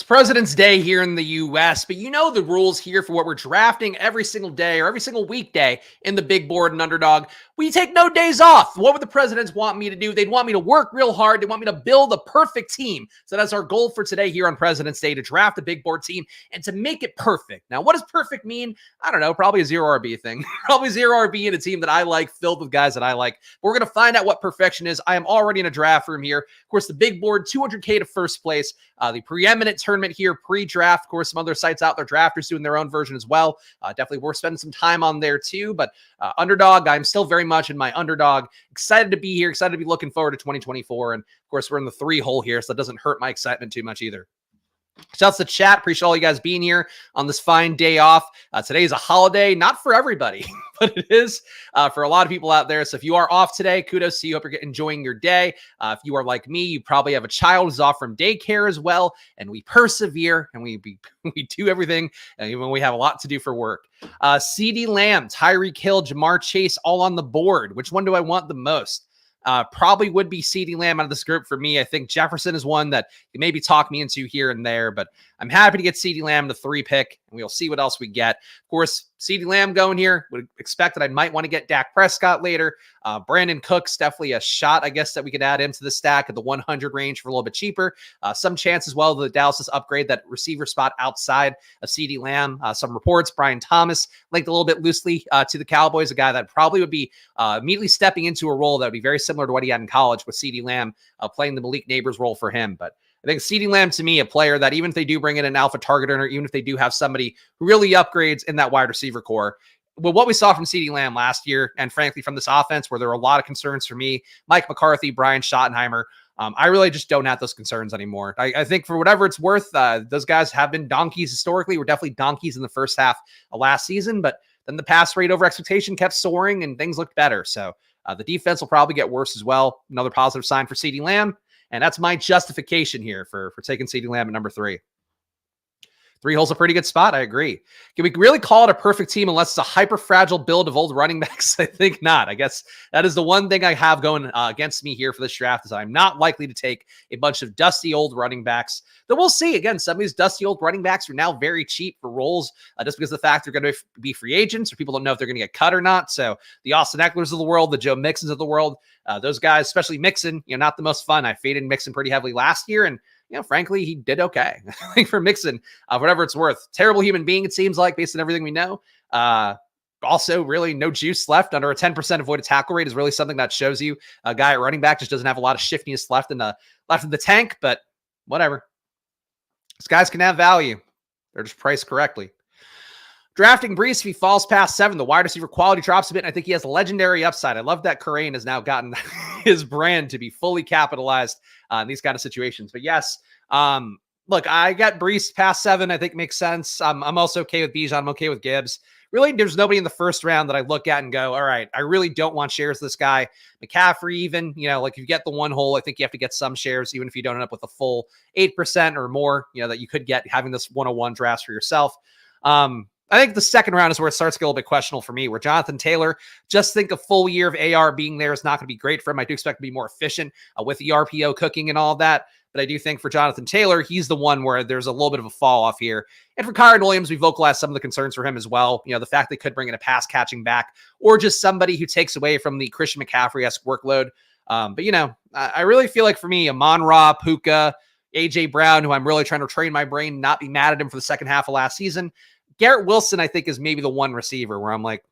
President's Day here in the US, but you know the rules here for what we're drafting every single day or every single weekday in the big board and underdog. We take no days off. What would the presidents want me to do? They'd want me to work real hard. They want me to build a perfect team. So that's our goal for today here on President's Day, to draft a big board team and to make it perfect. Now, what does perfect mean? I don't know, probably a zero RB thing. Probably zero RB in a team that I like, filled with guys that I like. But we're going to find out what perfection is. I am already in a draft room here. Of course, the big board, 200K to first place. The preeminent tournament here, pre-draft. Of course, some other sites out there, drafters doing their own version as well. Definitely worth spending some time on there too. But underdog, I'm still very much in my underdog. Excited to be here. Excited to be looking forward to 2024. And of course, we're in the 3 hole here, so that doesn't hurt my excitement too much either. Shouts to chat. Appreciate all you guys being here on this fine day off. Today is a holiday, not for everybody, but it is for a lot of people out there. So if you are off today, kudos to you. Hope you're enjoying your day. If you are like me, you probably have a child who's off from daycare as well. And we persevere and we do everything, even when we have a lot to do for work. CD Lamb, Tyreek Hill, Jamar Chase, all on the board. Which one do I want the most? Probably would be CeeDee Lamb out of this group for me. I think Jefferson is one that you maybe talk me into here and there, but I'm happy to get CeeDee Lamb the 3 pick, and we'll see what else we get. Of course, CeeDee Lamb going here. Would expect that I might want to get Dak Prescott later. Brandon Cooks, definitely a shot, I guess, that we could add him to the stack at the 100 range for a little bit cheaper. Some chance as well that Dallas is upgrade that receiver spot outside of CeeDee Lamb. Some reports, Brian Thomas linked a little bit loosely to the Cowboys, a guy that probably would be immediately stepping into a role that would be very similar to what he had in college with CeeDee Lamb playing the Malik Neighbors role for him. But I think CeeDee Lamb, to me, a player that even if they do bring in an alpha targeter, or even if they do have somebody who really upgrades in that wide receiver core, well, what we saw from CeeDee Lamb last year, and frankly from this offense, where there were a lot of concerns for me, Mike McCarthy, Brian Schottenheimer, I really just don't have those concerns anymore. I think for whatever it's worth, those guys have been donkeys historically. We're definitely donkeys in the first half of last season, but then the pass rate over expectation kept soaring and things looked better. So the defense will probably get worse as well. Another positive sign for CeeDee Lamb. And that's my justification here for taking CeeDee Lamb at number 3. 3 holes a pretty good spot. I agree. Can we really call it a perfect team unless it's a hyper fragile build of old running backs? I think not. I guess that is the one thing I have going against me here for this draft, is I'm not likely to take a bunch of dusty old running backs. Though we'll see. Again, some of these dusty old running backs are now very cheap for roles just because of the fact they're going to be free agents, or people don't know if they're going to get cut or not. So the Austin Ecklers of the world, the Joe Mixons of the world, those guys, especially Mixon, not the most fun. I faded Mixon pretty heavily last year, and frankly, he did okay. I think for Mixon, whatever it's worth. Terrible human being, it seems like, based on everything we know. Also, really no juice left. Under a 10% avoided tackle rate is really something that shows you a guy at running back just doesn't have a lot of shiftiness left in the tank, but whatever. These guys can have value. They're just priced correctly. Drafting Brees, if he falls past 7, the wide receiver quality drops a bit, and I think he has legendary upside. I love that Corain has now gotten his brand to be fully capitalized in these kind of situations. But yes, look, I got Brees past 7. I think makes sense. I'm also okay with Bijan. I'm okay with Gibbs. Really, there's nobody in the first round that I look at and go, all right, I really don't want shares of this guy. McCaffrey, even, like if you get the 1 hole, I think you have to get some shares, even if you don't end up with a full 8% or more, that you could get having this 101 drafts for yourself. I think the second round is where it starts to get a little bit questionable for me, where Jonathan Taylor, just think a full year of AR being there is not going to be great for him. I do expect to be more efficient with the RPO cooking and all of that. But I do think for Jonathan Taylor, he's the one where there's a little bit of a fall off here. And for Kyren Williams, we vocalized some of the concerns for him as well. The fact they could bring in a pass catching back, or just somebody who takes away from the Christian McCaffrey-esque workload. But I really feel like for me, Amon-Ra, Puka, AJ Brown, who I'm really trying to train my brain, not be mad at him for the second half of last season. Garrett Wilson, I think, is maybe the one receiver where I'm like,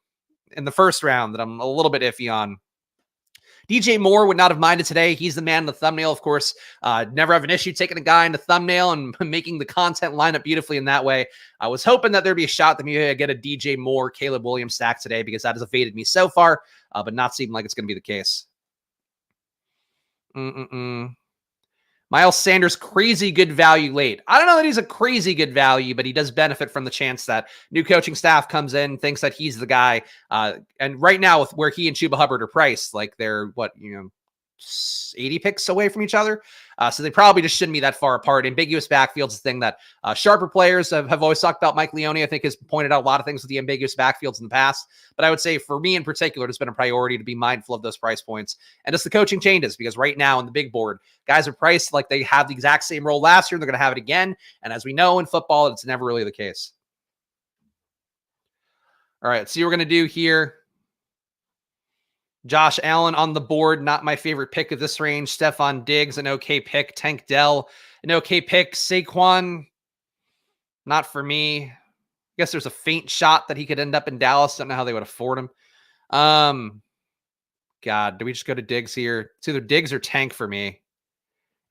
in the first round, that I'm a little bit iffy on. DJ Moore would not have minded today. He's the man in the thumbnail, of course. Never have an issue taking a guy in the thumbnail and making the content line up beautifully in that way. I was hoping that there'd be a shot that maybe I get a DJ Moore, Caleb Williams stack today, because that has evaded me so far, but not seeming like it's going to be the case. Miles Sanders, crazy good value late. I don't know that he's a crazy good value, but he does benefit from the chance that new coaching staff comes in, thinks that he's the guy. And right now, with where he and Chuba Hubbard are priced, like they're 80 picks away from each other. So they probably just shouldn't be that far apart. Ambiguous backfields is a thing that sharper players have always talked about. Mike Leone, I think, has pointed out a lot of things with the ambiguous backfields in the past. But I would say for me in particular, it's been a priority to be mindful of those price points. And just the coaching changes, because right now in the big board, guys are priced like they have the exact same role last year. They're going to have it again. And as we know in football, it's never really the case. All right, let's see what we're going to do here. Josh Allen on the board, not my favorite pick of this range. Stephon Diggs, an okay pick. Tank Dell, an okay pick. Saquon, not for me. I guess there's a faint shot that he could end up in Dallas. Don't know how they would afford him. God, do we just go to Diggs here? It's either Diggs or Tank for me.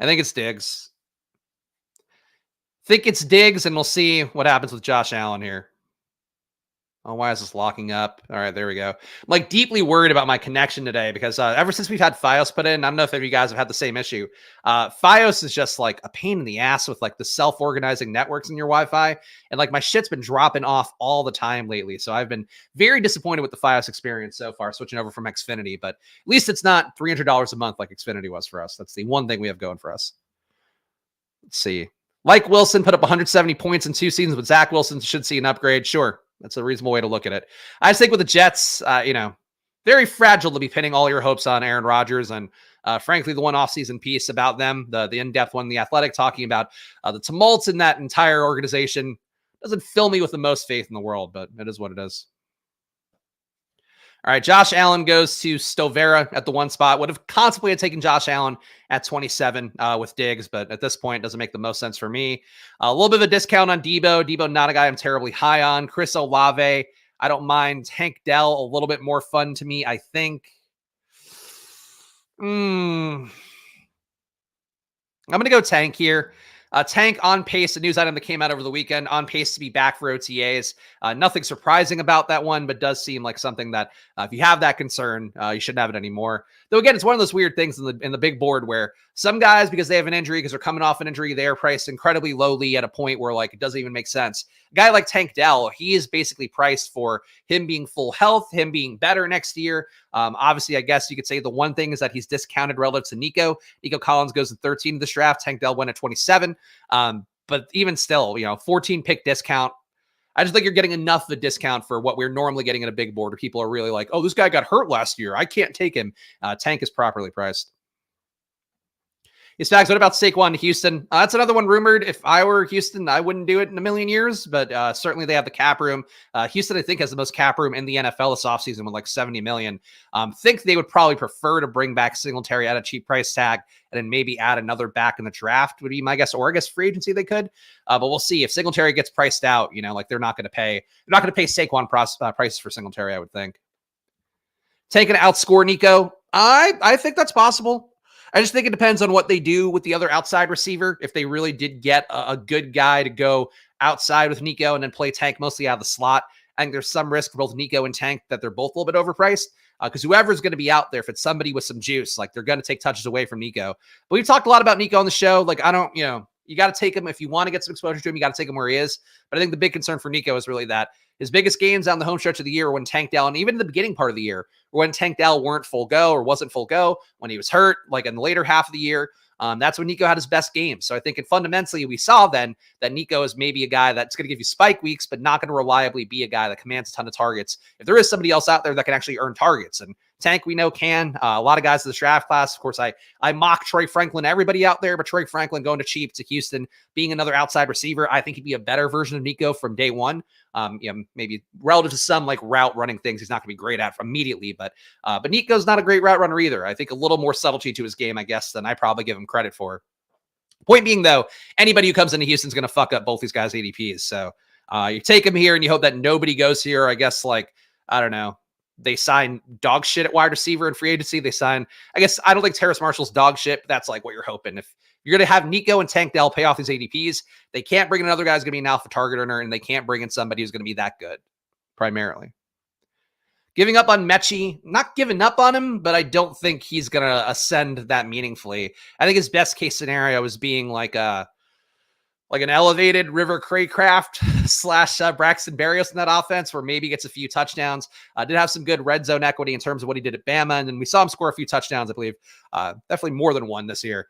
I think it's Diggs. Think it's Diggs, and we'll see what happens with Josh Allen here. Oh, why is this locking up? All right, there we go. I'm like deeply worried about my connection today because ever since we've had Fios put in, I don't know if any of you guys have had the same issue. Fios is just like a pain in the ass with like the self-organizing networks in your Wi-Fi. And like my shit's been dropping off all the time lately. So I've been very disappointed with the Fios experience so far, switching over from Xfinity. But at least it's not $300 a month like Xfinity was for us. That's the one thing we have going for us. Let's see. Like Wilson put up 170 points in 2 seasons, but Zach Wilson should see an upgrade. Sure. That's a reasonable way to look at it. I just think with the Jets, very fragile to be pinning all your hopes on Aaron Rodgers. And frankly, the one offseason piece about them, the in-depth one, The Athletic, talking about the tumults in that entire organization doesn't fill me with the most faith in the world, but it is what it is. All right, Josh Allen goes to Stovera at the 1 spot. Would have contemplated taking Josh Allen at 27 with Diggs, but at this point, it doesn't make the most sense for me. A little bit of a discount on Debo. Debo, not a guy I'm terribly high on. Chris Olave, I don't mind. Tank Dell, a little bit more fun to me, I think. I'm going to go Tank here. Tank on pace, a news item that came out over the weekend, on pace to be back for OTAs. Nothing surprising about that one, but does seem like something that if you have that concern, you shouldn't have it anymore. Though again, it's one of those weird things in the big board where some guys, because they have an injury, because they're coming off an injury, they are priced incredibly lowly at a point where like it doesn't even make sense. A guy like Tank Dell, he is basically priced for him being full health, him being better next year. Obviously, I guess you could say the one thing is that he's discounted relative to Nico. Nico Collins goes to 13 of this draft. Tank Dell went at 27. But even still, 14 pick discount. I just think you're getting enough of a discount for what we're normally getting in a big board where people are really like, oh, this guy got hurt last year. I can't take him. Tank is properly priced. Spags, what about Saquon to Houston? That's another one rumored. If I were Houston, I wouldn't do it in a million years, but certainly they have the cap room. Houston, I think, has the most cap room in the NFL this offseason with like 70 million. Think they would probably prefer to bring back Singletary at a cheap price tag and then maybe add another back in the draft would be my guess, or I guess free agency they could. But we'll see. If Singletary gets priced out, like they're not going to pay Saquon prices for Singletary, I would think. Taking to outscore Nico. I think that's possible. I just think it depends on what they do with the other outside receiver. If they really did get a good guy to go outside with Nico and then play Tank mostly out of the slot, I think there's some risk for both Nico and Tank that they're both a little bit overpriced. Because whoever's going to be out there, if it's somebody with some juice, like they're going to take touches away from Nico. But we've talked a lot about Nico on the show. Like, I don't, you got to take him if you want to get some exposure to him. You got to take him where he is. But I think the big concern for Nico is really that his biggest games down the home stretch of the year when Tank Dell, and even in the beginning part of the year, when Tank Dell weren't full go or wasn't full go, when he was hurt, like in the later half of the year, that's when Nico had his best games. So I think fundamentally we saw then that Nico is maybe a guy that's going to give you spike weeks, but not going to reliably be a guy that commands a ton of targets. If there is somebody else out there that can actually earn targets, and Tank we know can. A lot of guys in the draft class, of course, I mock Troy Franklin, everybody out there, but Troy Franklin going to cheap to Houston, being another outside receiver, I think he'd be a better version of Nico from day one. Maybe relative to some like route running things, he's not going to be great at immediately, but Nico's not a great route runner either. I think a little more subtlety to his game, I guess, than I probably give him credit for. Point being, though, anybody who comes into Houston's going to fuck up both these guys' ADPs. So you take him here and you hope that nobody goes here. I guess, I don't know. They sign dog shit at wide receiver in free agency. They sign, I guess, I don't think Terrace Marshall's dog shit, but that's like what you're hoping. If you're going to have Nico and Tank Dell pay off these ADPs, they can't bring in another guy who's going to be an alpha target earner, and they can't bring in somebody who's going to be that good, primarily. Giving up on Mechie, not giving up on him, but I don't think he's going to ascend that meaningfully. I think his best case scenario is being like like an elevated River Craycraft slash Braxton Berrios in that offense, where maybe gets a few touchdowns. Did have some good red zone equity in terms of what he did at Bama, and then we saw him score a few touchdowns, I believe, definitely more than one this year.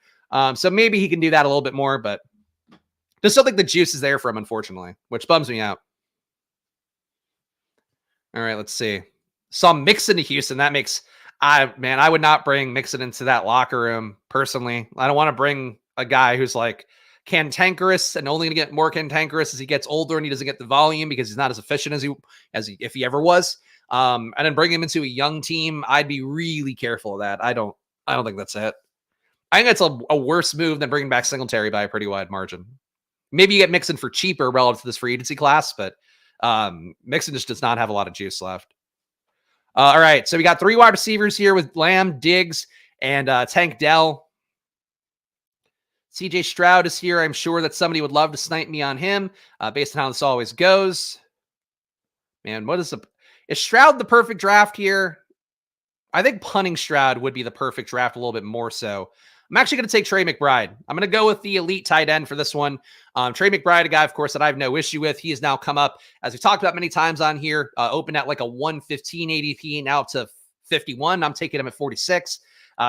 So maybe he can do that a little bit more, but just don't think the juice is there for him, unfortunately, which bums me out. All right, let's see. Saw Mixon to Houston. That makes, I would not bring Mixon into that locker room personally. I don't want to bring a guy who's like cantankerous and only going to get more cantankerous as he gets older and he doesn't get the volume because he's not as efficient as if he ever was. And then bring him into a young team. I'd be really careful of that. I don't think that's it. I think that's a worse move than bringing back Singletary by a pretty wide margin. Maybe you get Mixon for cheaper relative to this free agency class, but Mixon just does not have a lot of juice left. All right, so we got 3 wide receivers here with Lamb, Diggs, and Tank Dell. CJ Stroud is here. I'm sure that somebody would love to snipe me on him based on how this always goes. Man, is Stroud the perfect draft here? I think punting Stroud would be the perfect draft a little bit more so. I'm actually going to take Trey McBride. I'm going to go with the elite tight end for this one. Trey McBride, a guy, of course, that I have no issue with. He has now come up, as we've talked about many times on here, opened at like a 115 ADP, now up to 51. I'm taking him at 46.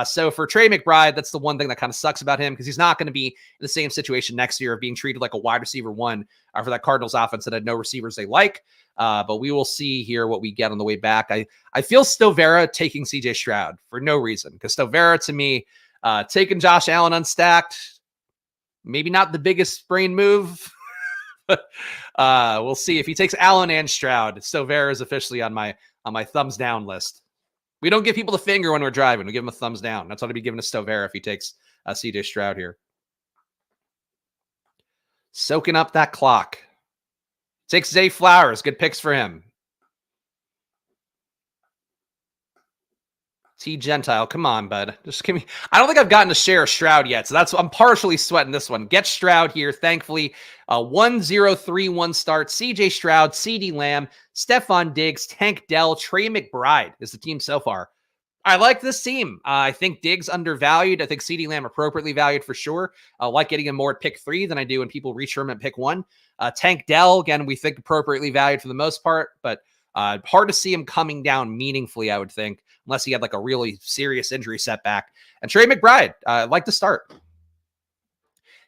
So for Trey McBride, that's the one thing that kind of sucks about him because he's not going to be in the same situation next year of being treated like a wide receiver 1 for that Cardinals offense that had no receivers they like. But we will see here what we get on the way back. I feel Stovera taking CJ Stroud for no reason because Stovera to me, taking Josh Allen unstacked, maybe not the biggest brain move. But we'll see. If he takes Allen and Stroud, Stovera is officially on my thumbs down list. We don't give people the finger when we're driving. We give them a thumbs down. That's what I'd be giving to Stovera if he takes CJ Stroud here. Soaking up that clock. Takes Zay Flowers. Good picks for him. T Gentile. Come on, bud. Just give me. I don't think I've gotten to share Stroud yet. So I'm partially sweating this one. Get Stroud here. Thankfully, 1-0-3-1 start. CJ Stroud, CD Lamb, Stephon Diggs, Tank Dell, Trey McBride is the team so far. I like this team. I think Diggs undervalued. I think CD Lamb appropriately valued for sure. I like getting him more at pick 3 than I do when people reach for him at pick 1. Tank Dell, again, we think appropriately valued for the most part, but hard to see him coming down meaningfully, I would think, unless he had like a really serious injury setback. And Trey McBride, like to start.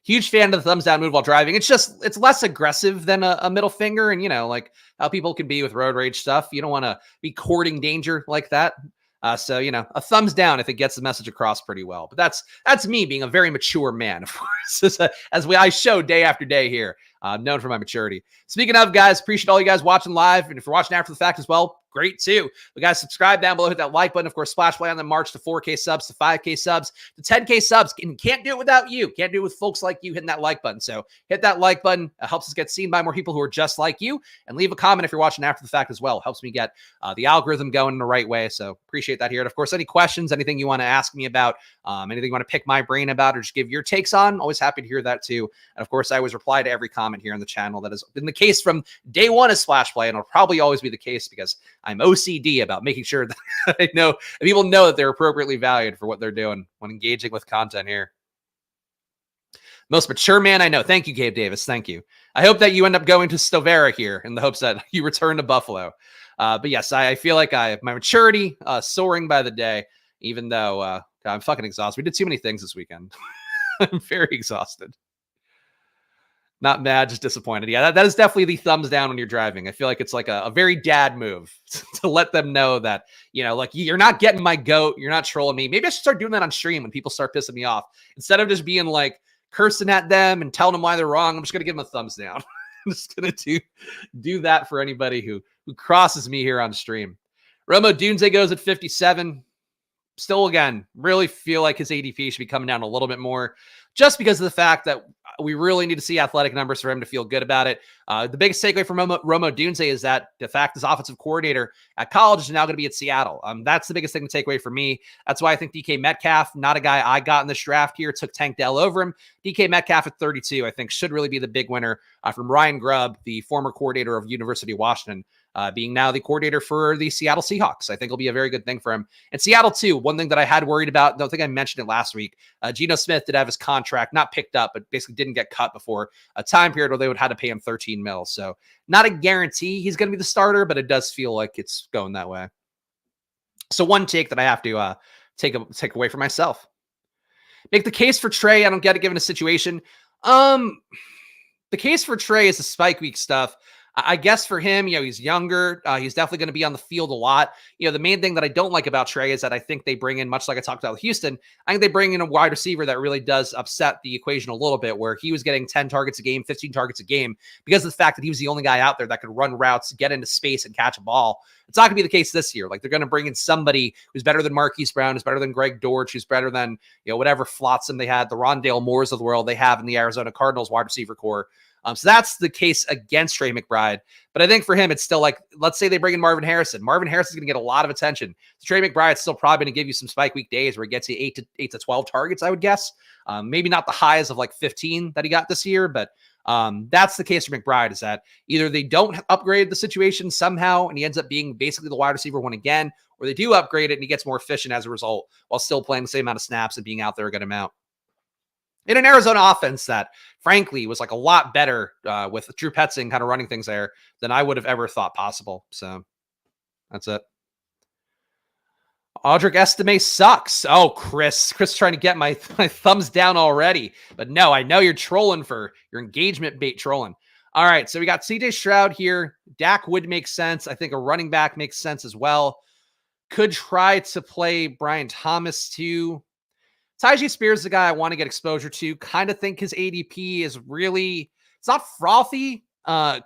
Huge fan of the thumbs down move while driving. It's less aggressive than a middle finger. And, like how people can be with road rage stuff. You don't want to be courting danger like that. So, a thumbs down if it gets the message across pretty well. But that's me being a very mature man, of course, I show day after day here. I'm known for my maturity. Speaking of, guys, appreciate all you guys watching live. And if you're watching after the fact as well, great too. But guys, subscribe down below, hit that like button. Of course, splash play on the march to 4K subs, to 5K subs, to 10K subs. And can't do it without you. Can't do it with folks like you hitting that like button. So hit that like button. It helps us get seen by more people who are just like you. And leave a comment if you're watching after the fact as well. It helps me get the algorithm going in the right way. So appreciate that here. And of course, any questions, anything you want to ask me about, anything you want to pick my brain about or just give your takes on, always happy to hear that too. And of course, I always reply to every comment here on the channel. That has been the case from day one of Splash Play, and it'll probably always be the case because I'm OCD about making sure that people know that they're appropriately valued for what they're doing when engaging with content here. Most mature man I know. Thank you, Gabe Davis. Thank you. I hope that you end up going to Stovera here in the hopes that you return to Buffalo. But yes, I feel like my maturity soaring by the day, even though I'm fucking exhausted. We did too many things this weekend. I'm very exhausted. Not mad, just disappointed. Yeah, that is definitely the thumbs down when you're driving. I feel like it's like a very dad move to let them know that, like you're not getting my goat. You're not trolling me. Maybe I should start doing that on stream when people start pissing me off. Instead of just being like cursing at them and telling them why they're wrong, I'm just going to give them a thumbs down. I'm just going to do that for anybody who crosses me here on stream. Romo Dunze goes at 57. Still, again, really feel like his ADP should be coming down a little bit more just because of the fact that we really need to see athletic numbers for him to feel good about it. The biggest takeaway from Romo Dunze is that the fact his offensive coordinator at college is now going to be at Seattle. That's the biggest thing to take away from me. That's why I think DK Metcalf, not a guy I got in this draft here, took Tank Dell over him. DK Metcalf at 32, I think, should really be the big winner from Ryan Grubb, the former coordinator of University of Washington. being now the coordinator for the Seattle Seahawks. I think will be a very good thing for him. And Seattle, too, one thing that I had worried about, I don't think I mentioned it last week, Geno Smith did have his contract not picked up, but basically didn't get cut before a time period where they would have to pay him $13 million. So not a guarantee he's going to be the starter, but it does feel like it's going that way. So one take that I have to take away for myself. Make the case for Trey. I don't get it given a situation. The case for Trey is the spike week stuff. I guess for him, he's younger. He's definitely going to be on the field a lot. The main thing that I don't like about Trey is that I think they bring in, much like I talked about with Houston, I think they bring in a wide receiver that really does upset the equation a little bit, where he was getting 10 targets a game, 15 targets a game, because of the fact that he was the only guy out there that could run routes, get into space, and catch a ball. It's not going to be the case this year. Like, they're going to bring in somebody who's better than Marquise Brown, who's better than Greg Dortch, who's better than, whatever flotsam they had, the Rondale Moores of the world they have in the Arizona Cardinals wide receiver core. So that's the case against Trey McBride. But I think for him, it's still like, let's say they bring in Marvin Harrison. Marvin Harrison's going to get a lot of attention. So Trey McBride's still probably going to give you some spike week days where he gets you 8 to 12 targets, I would guess. Maybe not the highs of like 15 that he got this year, but that's the case for McBride, is that either they don't upgrade the situation somehow and he ends up being basically the wide receiver one again, or they do upgrade it and he gets more efficient as a result while still playing the same amount of snaps and being out there a good amount. In an Arizona offense that, frankly, was like a lot better with Drew Petzing kind of running things there than I would have ever thought possible. So that's it. Audric Estime sucks. Oh, Chris trying to get my thumbs down already. But no, I know you're trolling for your engagement bait trolling. All right, so we got CJ Stroud here. Dak would make sense. I think a running back makes sense as well. Could try to play Brian Thomas too. Tyjae Spears is the guy I want to get exposure to. Kind of think his ADP is really, it's not frothy.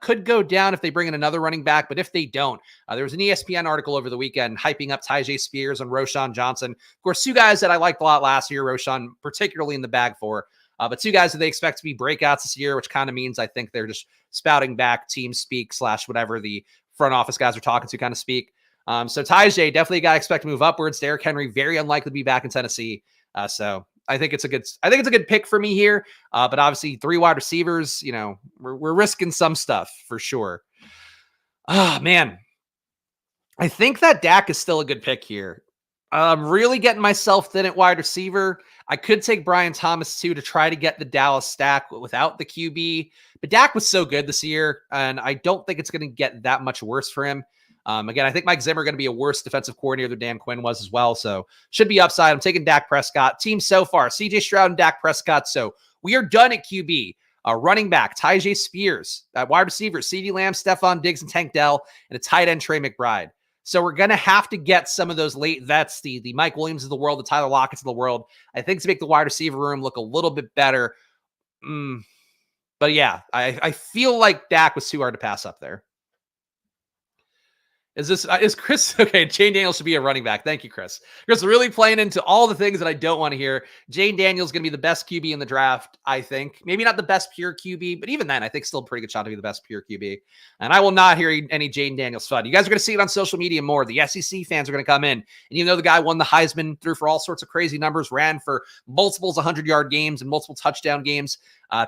Could go down if they bring in another running back, but if they don't, there was an ESPN article over the weekend hyping up Tyjae Spears and Roschon Johnson. Of course, two guys that I liked a lot last year, Roschon particularly in the bag for, but two guys that they expect to be breakouts this year, which kind of means I think they're just spouting back team speak / whatever the front office guys are talking to kind of speak. So Tyjae definitely a guy I expect to move upwards. Derrick Henry very unlikely to be back in Tennessee. So I think it's a good pick for me here. But obviously 3 wide receivers, we're risking some stuff for sure. Oh man. I think that Dak is still a good pick here. I'm really getting myself thin at wide receiver. I could take Brian Thomas too to try to get the Dallas stack without the QB, but Dak was so good this year, and I don't think it's going to get that much worse for him. Again, I think Mike Zimmer going to be a worse defensive coordinator than Dan Quinn was as well. So should be upside. I'm taking Dak Prescott. Team so far, CJ Stroud and Dak Prescott. So we are done at QB. Running back, Tyjae Spears. Wide receiver, CeeDee Lamb, Stephon Diggs, and Tank Dell. And a tight end, Trey McBride. So we're going to have to get some of those late vets, the Mike Williams of the world, the Tyler Lockett's of the world, I think, to make the wide receiver room look a little bit better. But yeah, I feel like Dak was too hard to pass up there. Is Chris okay? Jane Daniels should be a running back. Thank you, Chris. Chris really playing into all the things that I don't want to hear. Jane Daniels is going to be the best QB in the draft, I think. Maybe not the best pure QB, but even then, I think still a pretty good shot to be the best pure QB. And I will not hear any Jane Daniels fun. You guys are going to see it on social media more. The SEC fans are going to come in. And even though the guy won the Heisman, threw for all sorts of crazy numbers, ran for multiples 100-yard games and multiple touchdown games,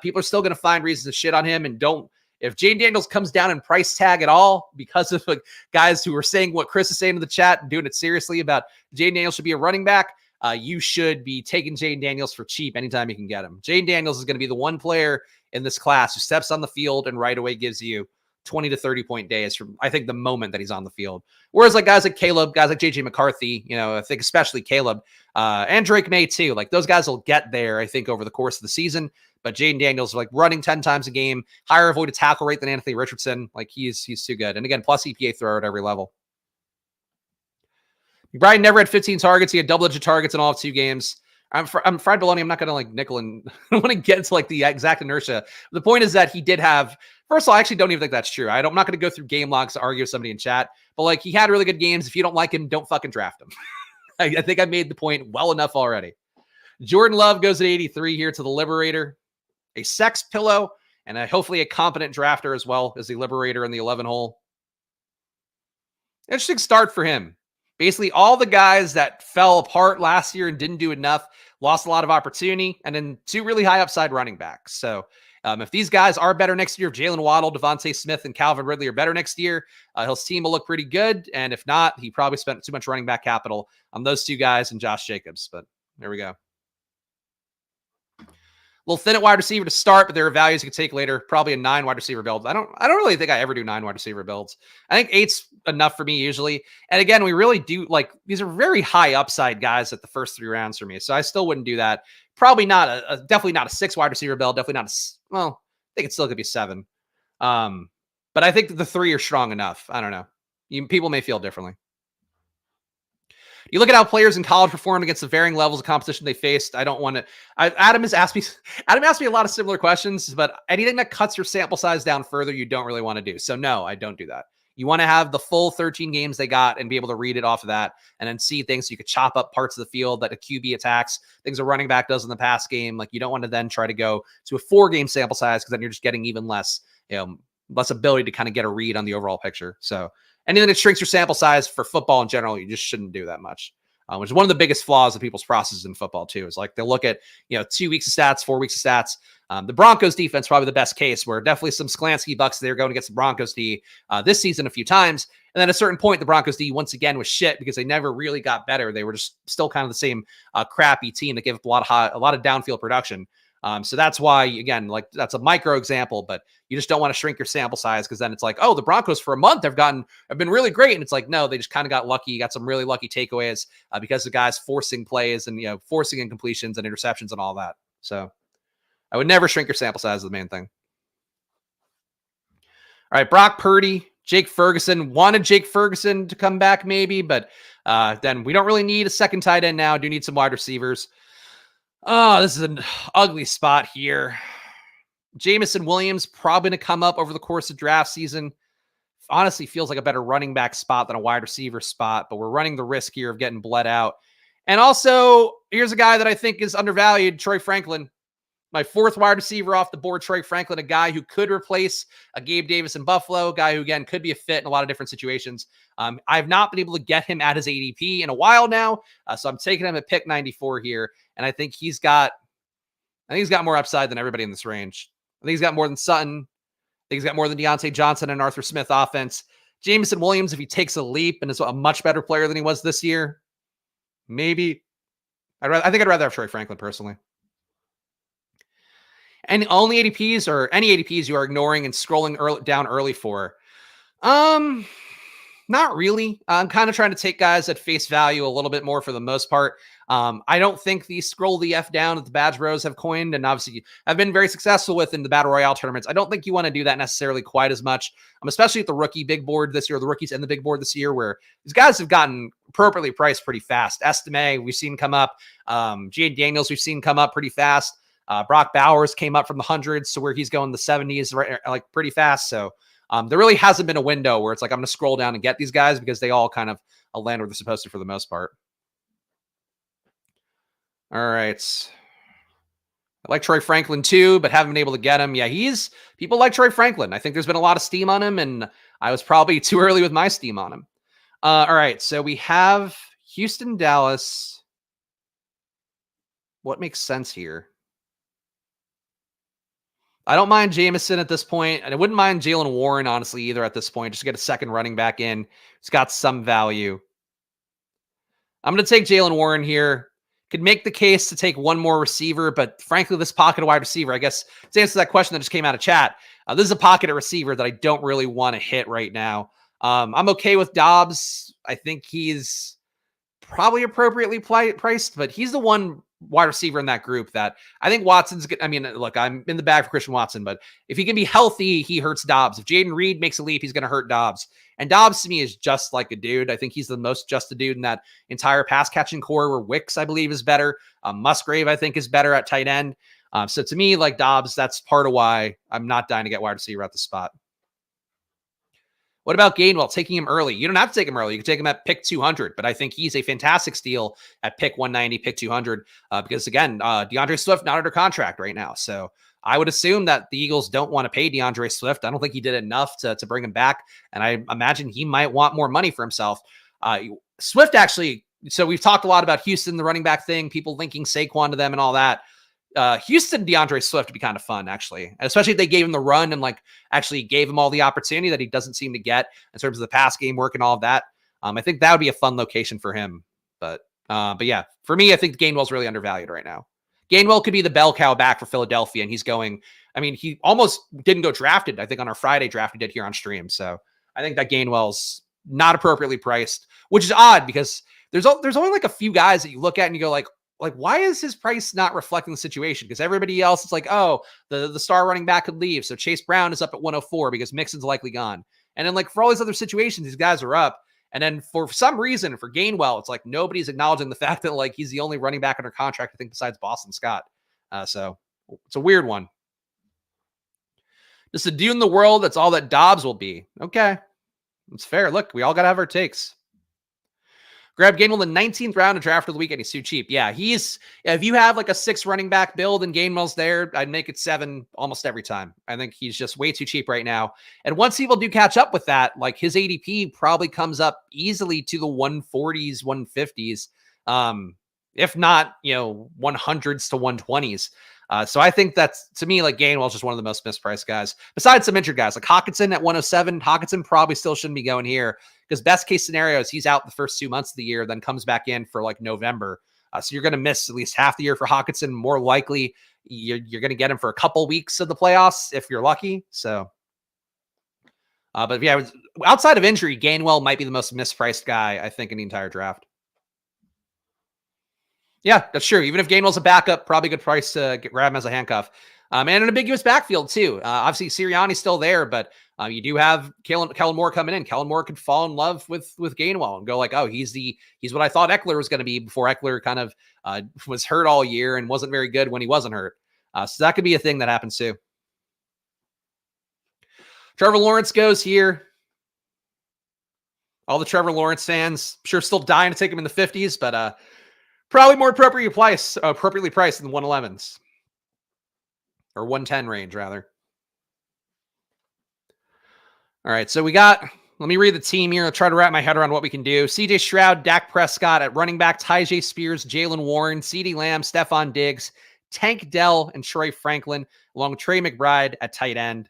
people are still going to find reasons to shit on him and don't. If Jane Daniels comes down in price tag at all because of guys who are saying what Chris is saying in the chat and doing it seriously about Jane Daniels should be a running back, you should be taking Jane Daniels for cheap anytime you can get him. Jane Daniels is going to be the one player in this class who steps on the field and right away gives you 20 to 30 point days from, I think, the moment that he's on the field. Whereas like guys like Caleb, guys like JJ McCarthy, I think especially Caleb and Drake May too, like those guys will get there, I think, over the course of the season. But Jaden Daniels, like running 10 times a game, higher avoided tackle rate than Anthony Richardson. Like he's too good. And again, plus EPA thrower at every level. Brian never had 15 targets. He had double-digit targets in all of 2 games. I'm fried bologna. I'm not going to like nickel and I don't want to get into like the exact inertia. The point is that he did have, first of all, I actually don't even think that's true. I'm not going to go through game logs to argue with somebody in chat, but like he had really good games. If you don't like him, don't fucking draft him. I think I made the point well enough already. Jordan Love goes at 83 here to the Liberator. A sex pillow, and hopefully a competent drafter as well as the Liberator in the 11 hole. Interesting start for him. Basically, all the guys that fell apart last year and didn't do enough lost a lot of opportunity, and then 2 really high upside running backs. So If these guys are better next year, if Jalen Waddle, Devontae Smith, and Calvin Ridley are better next year, his team will look pretty good. And if not, he probably spent too much running back capital on those two guys and Josh Jacobs. But there we go. A little thin at wide receiver to start, but there are values you can take later. Probably a 9 wide receiver build. I don't really think I ever do 9 wide receiver builds. I think 8's enough for me usually. And again, we really do like these are very high upside guys at the first 3 rounds for me. So I still wouldn't do that. Probably not definitely not a 6 wide receiver build. Definitely not well, I think it still could be 7. But I think the 3 are strong enough. I don't know. People may feel differently. You look at how players in college performed against the varying levels of competition they faced. I don't want to. Adam asked me a lot of similar questions, but anything that cuts your sample size down further, you don't really want to do. So no, I don't do that. You want to have the full 13 games they got and be able to read it off of that and then see things. So you could chop up parts of the field that a QB attacks, things a running back does in the pass game. Like you don't want to then try to go to a 4-game sample size because then you're just getting even less, less ability to kind of get a read on the overall picture. So anything that shrinks your sample size for football in general, you just shouldn't do that much, which is one of the biggest flaws of people's processes in football too. Is like they'll look at, 2 weeks of stats, 4 weeks of stats. The Broncos defense, probably the best case where definitely some Sklansky bucks, they're going against the Broncos D this season a few times. And then at a certain point, the Broncos D once again was shit because they never really got better. They were just still kind of the same crappy team that gave up a lot of downfield production. So that's why, again, like that's a micro example, but you just don't want to shrink your sample size because then it's like, oh, the Broncos for a month have been really great. And it's like, no, they just kind of got lucky. You got some really lucky takeaways because the guys forcing plays and, forcing incompletions and interceptions and all that. So I would never shrink your sample size is the main thing. All right, Brock Purdy, Jake Ferguson. Wanted Jake Ferguson to come back maybe, but then we don't really need a second tight end now. Do need some wide receivers. Oh, this is an ugly spot here. Jamison Williams probably going to come up over the course of draft season. Honestly, feels like a better running back spot than a wide receiver spot, but we're running the risk here of getting bled out. And also, here's a guy that I think is undervalued, Troy Franklin. My 4th wide receiver off the board, Troy Franklin, a guy who could replace a Gabe Davis in Buffalo, a guy who, again, could be a fit in a lot of different situations. I've not been able to get him at his ADP in a while now, so I'm taking him at pick 94 here, and I think he's got more upside than everybody in this range. I think he's got more than Sutton. I think he's got more than Deontay Johnson and Arthur Smith offense. Jamison Williams, if he takes a leap and is a much better player than he was this year, maybe. I think I'd rather have Troy Franklin personally. And only ADPs or any ADPs you are ignoring and scrolling down early for? Not really. I'm kind of trying to take guys at face value a little bit more for the most part. I don't think the scroll the F down that the Badge Bros have coined and obviously have been very successful with in the Battle Royale tournaments. I don't think you want to do that necessarily quite as much, especially at the rookie big board this year, the rookies and the big board this year, where these guys have gotten appropriately priced pretty fast. Estime, we've seen come up. Jade Daniels, we've seen come up pretty fast. Brock Bowers came up from the hundreds to where he's going the 70s, right, like pretty fast. So there really hasn't been a window where it's like I'm going to scroll down and get these guys because they all kind of land where they're supposed to for the most part. All right. I like Troy Franklin too, but haven't been able to get him. Yeah, people like Troy Franklin. I think there's been a lot of steam on him, and I was probably too early with my steam on him. All right, so we have Houston, Dallas. What makes sense here? I don't mind Jameson at this point, and I wouldn't mind Jalen Warren, honestly, either at this point, just to get a second running back in. It's got some value. I'm going to take Jalen Warren here. Could make the case to take one more receiver, but frankly, this pocket wide receiver, I guess, to answer that question that just came out of chat, this is a pocket receiver that I don't really want to hit right now. I'm okay with Dobbs. I think he's probably appropriately priced, but he's the one wide receiver in that group that I think Watson's good. I mean, look, I'm in the bag for Christian Watson, but if he can be healthy, he hurts Dobbs. If Jaden Reed makes a leap, he's going to hurt Dobbs. And Dobbs to me is just like a dude. I think he's the most just a dude in that entire pass catching core where Wicks, I believe, is better. Musgrave, I think, is better at tight end. So to me, like Dobbs, that's part of why I'm not dying to get wide receiver at the spot. What about Gainwell? Taking him early. You don't have to take him early. You can take him at pick 200, but I think he's a fantastic steal at pick 190, pick 200, because again, DeAndre Swift not under contract right now. So I would assume that the Eagles don't want to pay DeAndre Swift. I don't think he did enough to bring him back. And I imagine he might want more money for himself. Swift actually, so we've talked a lot about Houston, the running back thing, people linking Saquon to them and all that. Houston DeAndre Swift would be kind of fun, actually, especially if they gave him the run and like actually gave him all the opportunity that he doesn't seem to get in terms of the pass game work and all of that. I think that would be a fun location for him. But yeah, for me, I think Gainwell's really undervalued right now. Gainwell could be the bell cow back for Philadelphia, and he's going. I mean, he almost didn't go drafted. I think on our Friday draft he did here on stream. So I think that Gainwell's not appropriately priced, which is odd because there's only like a few guys that you look at and you go like why is his price not reflecting the situation? Because everybody else is like, oh, the star running back could leave, so Chase Brown is up at 104 because Mixon's likely gone. And then like for all these other situations, these guys are up. And then for some reason, for Gainwell, it's like nobody's acknowledging the fact that like he's the only running back under contract, I think, besides Boston Scott. So it's a weird one. Just a dude in the world, that's all that Dobbs will be. Okay. It's fair. Look, we all got to have our takes. Grab Gainwell in the 19th round of draft of the weekend. He's too cheap. Yeah, if you have like a 6 running back build and Gainwell's there, I'd make it 7 almost every time. I think he's just way too cheap right now. And once people do catch up with that, like his ADP probably comes up easily to the 140s, 150s. If not, 100s to 120s. So I think that's, to me, like Gainwell's just one of the most mispriced guys. Besides some injured guys, like Hockenson at 107. Hockenson probably still shouldn't be going here because best case scenario is he's out the first 2 months of the year, then comes back in for like November. So you're going to miss at least half the year for Hockenson. More likely, you're going to get him for a couple weeks of the playoffs if you're lucky. So, but yeah, outside of injury, Gainwell might be the most mispriced guy, I think, in the entire draft. Yeah, that's true. Even if Gainwell's a backup, probably a good price to grab him as a handcuff. And an ambiguous backfield, too. Obviously, Sirianni's still there, but you do have Kellen Moore coming in. Kellen Moore could fall in love with Gainwell and go like, oh, he's what I thought Eckler was going to be before Eckler kind of was hurt all year and wasn't very good when he wasn't hurt. So that could be a thing that happens, too. Trevor Lawrence goes here. All the Trevor Lawrence fans, sure, still dying to take him in the 50s, but probably more appropriately priced than the 111s. Or 110 range, rather. All right, so let me read the team here. I'll try to wrap my head around what we can do. CJ Stroud, Dak Prescott at running back, Tyjae Spears, Jalen Warren, CeeDee Lamb, Stephon Diggs, Tank Dell, and Troy Franklin, along with Trey McBride at tight end.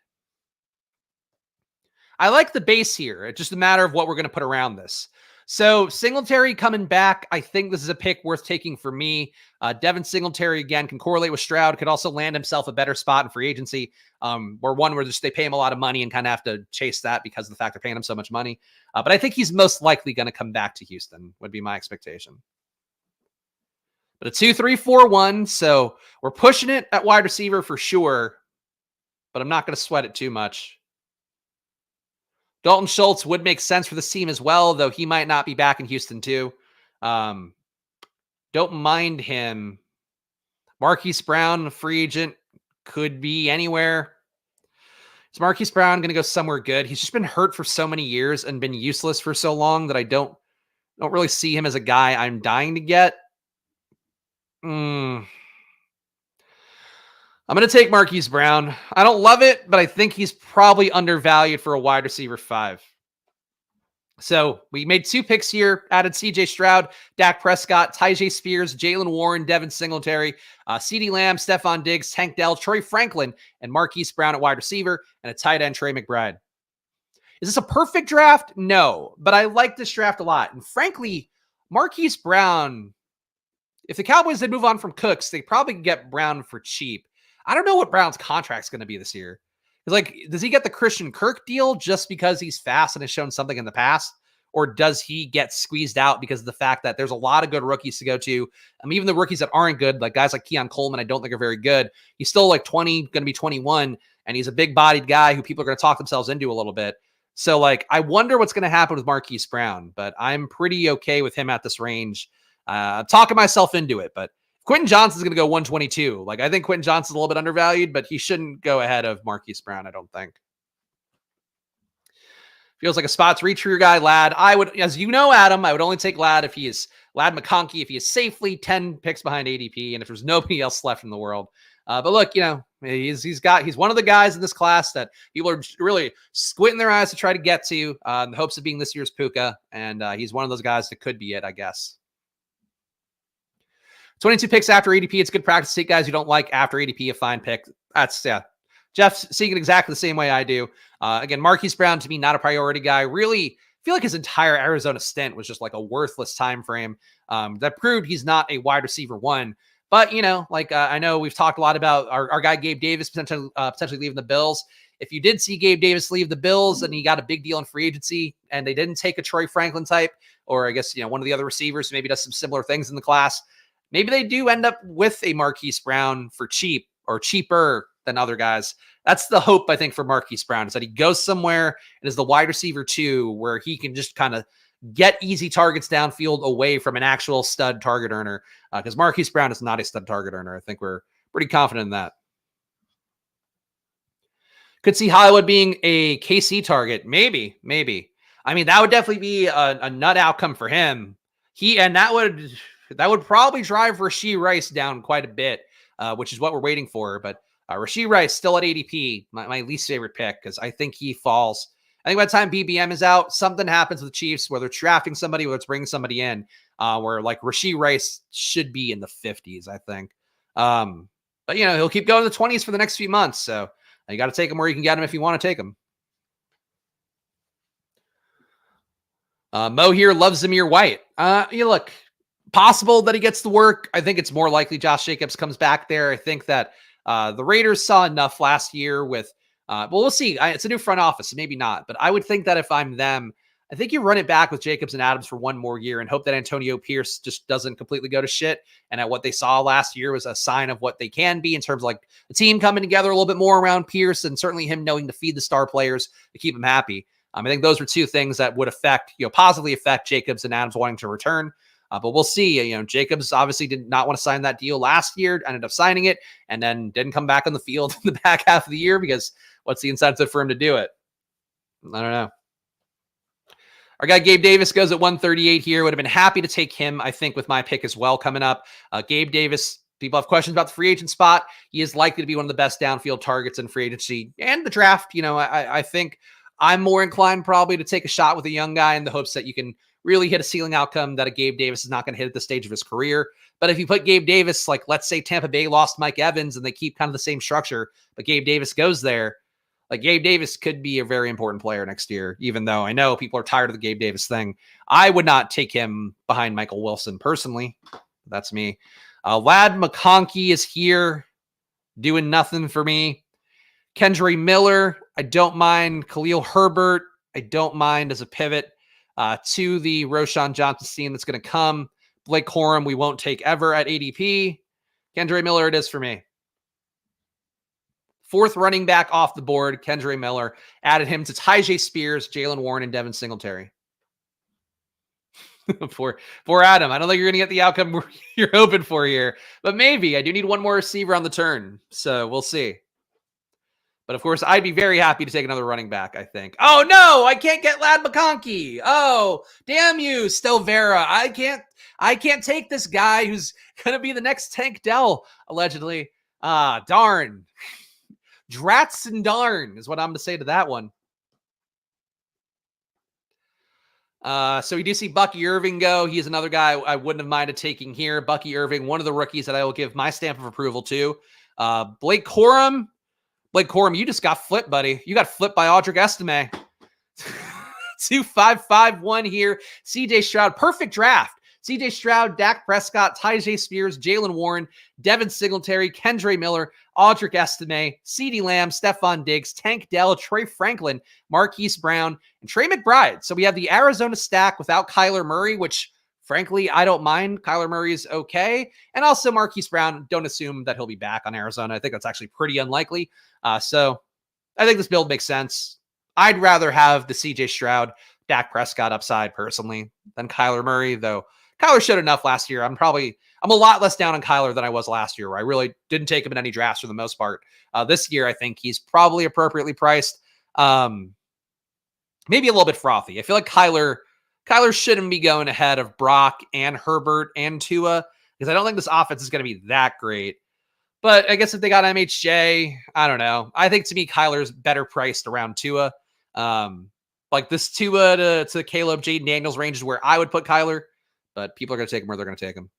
I like the base here. It's just a matter of what we're going to put around this. So Singletary coming back, I think this is a pick worth taking for me. Devin Singletary, again, can correlate with Stroud, could also land himself a better spot in free agency, where they pay him a lot of money and kind of have to chase that because of the fact they're paying him so much money. But I think he's most likely going to come back to Houston, would be my expectation. But a 2-3-4-1, so we're pushing it at wide receiver for sure, but I'm not going to sweat it too much. Dalton Schultz would make sense for this team as well, though he might not be back in Houston too. Don't mind him. Marquise Brown, free agent, could be anywhere. Is Marquise Brown going to go somewhere good? He's just been hurt for so many years and been useless for so long that I don't really see him as a guy I'm dying to get. I'm going to take Marquise Brown. I don't love it, but I think he's probably undervalued for a wide receiver 5. So we made 2 picks here, added CJ Stroud, Dak Prescott, Tyjae Spears, Jalen Warren, Devin Singletary, CeeDee Lamb, Stephon Diggs, Tank Dell, Troy Franklin, and Marquise Brown at wide receiver, and a tight end, Trey McBride. Is this a perfect draft? No, but I like this draft a lot. And frankly, Marquise Brown, if the Cowboys did move on from Cooks, they probably could get Brown for cheap. I don't know what Brown's contract's going to be this year. Like, does he get the Christian Kirk deal just because he's fast and has shown something in the past? Or does he get squeezed out because of the fact that there's a lot of good rookies to go to? Even the rookies that aren't good, like guys like Keon Coleman, I don't think are very good. He's still like 20, going to be 21, and he's a big-bodied guy who people are going to talk themselves into a little bit. So, like, I wonder what's going to happen with Marquise Brown, but I'm pretty okay with him at this range. I'm talking myself into it, but Quentin Johnson's going to go 122. Like, I think Quentin Johnson's a little bit undervalued, but he shouldn't go ahead of Marquise Brown, I don't think. Feels like a spots reach for your guy, Ladd. I would, as you know, Adam, I would only take Ladd if he is Ladd McConkey, if he is safely 10 picks behind ADP, and if there's nobody else left in the world. But look, he's one of the guys in this class that people are really squinting their eyes to try to get to in the hopes of being this year's Puka. And he's one of those guys that could be it, I guess. 22 picks after ADP. It's good practice to take guys you don't like after ADP, a fine pick. That's, yeah. Jeff's seeing it exactly the same way I do. Again, Marquise Brown, to me, not a priority guy. Really feel like his entire Arizona stint was just like a worthless time frame. That proved he's not a wide receiver one. But, I know we've talked a lot about our guy Gabe Davis potentially leaving the Bills. If you did see Gabe Davis leave the Bills and he got a big deal in free agency and they didn't take a Troy Franklin type, or I guess, one of the other receivers who maybe does some similar things in the class, maybe they do end up with a Marquise Brown for cheap or cheaper than other guys. That's the hope, I think, for Marquise Brown, is that he goes somewhere and is the wide receiver 2 where he can just kind of get easy targets downfield away from an actual stud target earner. Because Marquise Brown is not a stud target earner. I think we're pretty confident in that. Could see Hollywood being a KC target. Maybe. I mean, that would definitely be a nut outcome for him. That would probably drive Rashee Rice down quite a bit, which is what we're waiting for. But Rashee Rice still at ADP, my least favorite pick, because I think he falls. I think by the time BBM is out, something happens with the Chiefs, whether it's drafting somebody, whether it's bringing somebody in, where like Rashee Rice should be in the 50s, I think. But, he'll keep going to the 20s for the next few months. So you got to take him where you can get him if you want to take him. Mo here loves Zamir White. Look, possible that he gets the work. I think it's more likely Josh Jacobs comes back there. I think that the Raiders saw enough last year with, we'll see. It's a new front office, so maybe not. But I would think that if I'm them, I think you run it back with Jacobs and Adams for one more year and hope that Antonio Pierce just doesn't completely go to shit. And at what they saw last year was a sign of what they can be in terms of like the team coming together a little bit more around Pierce, and certainly him knowing to feed the star players to keep him happy. I think those were two things that would positively affect Jacobs and Adams wanting to return. But we'll see. Jacobs obviously did not want to sign that deal last year, ended up signing it, and then didn't come back on the field in the back half of the year because what's the incentive for him to do it? I don't know. Our guy Gabe Davis goes at 138 here. Would have been happy to take him, I think, with my pick as well coming up. Gabe Davis, people have questions about the free agent spot. He is likely to be one of the best downfield targets in free agency and the draft. I think I'm more inclined probably to take a shot with a young guy in the hopes that you can really hit a ceiling outcome that a Gabe Davis is not going to hit at this stage of his career. But if you put Gabe Davis, like let's say Tampa Bay lost Mike Evans and they keep kind of the same structure, but Gabe Davis goes there, like Gabe Davis could be a very important player next year, even though I know people are tired of the Gabe Davis thing. I would not take him behind Michael Wilson personally. That's me. Lad McConkey is here doing nothing for me. Kendra Miller, I don't mind. Khalil Herbert, I don't mind as a pivot to the Roschon Johnson scene that's going to come. Blake Corum, we won't take ever at ADP. Kendra Miller, it is for me. Fourth running back off the board, Kendra Miller. Added him to Tyjae Spears, Jalen Warren, and Devin Singletary. for Adam. I don't think you're going to get the outcome you're hoping for here, but maybe. I do need one more receiver on the turn, so we'll see. But of course, I'd be very happy to take another running back, I think. Oh no, I can't get Lad McConkey. Oh, damn you, Stelvera. I can't take this guy who's going to be the next Tank Dell, allegedly. Darn. Drats and darn is what I'm going to say to that one. So we do see Bucky Irving go. He is another guy I wouldn't have minded taking here. Bucky Irving, one of the rookies that I will give my stamp of approval to. Blake Corum, you just got flipped, buddy. You got flipped by Audric Estime. 2-5-5-1 here. CJ Stroud, perfect draft. CJ Stroud, Dak Prescott, Tyjae Spears, Jalen Warren, Devin Singletary, Kendra Miller, Audric Estime, CeeDee Lamb, Stephon Diggs, Tank Dell, Trey Franklin, Marquise Brown, and Trey McBride. So we have the Arizona stack without Kyler Murray, which frankly, I don't mind. Kyler Murray is okay. And also Marquise Brown, don't assume that he'll be back on Arizona. I think that's actually pretty unlikely. So I think this build makes sense. I'd rather have the CJ Stroud, Dak Prescott upside personally than Kyler Murray, though Kyler showed enough last year. I'm a lot less down on Kyler than I was last year, where I really didn't take him in any drafts for the most part. This year, I think he's probably appropriately priced. Maybe a little bit frothy. I feel like Kyler shouldn't be going ahead of Brock and Herbert and Tua, because I don't think this offense is going to be that great. But I guess if they got MHJ, I don't know. I think to me, Kyler's better priced around Tua. Like this Tua to Caleb Jaden Daniels range is where I would put Kyler, but people are going to take him where they're going to take him.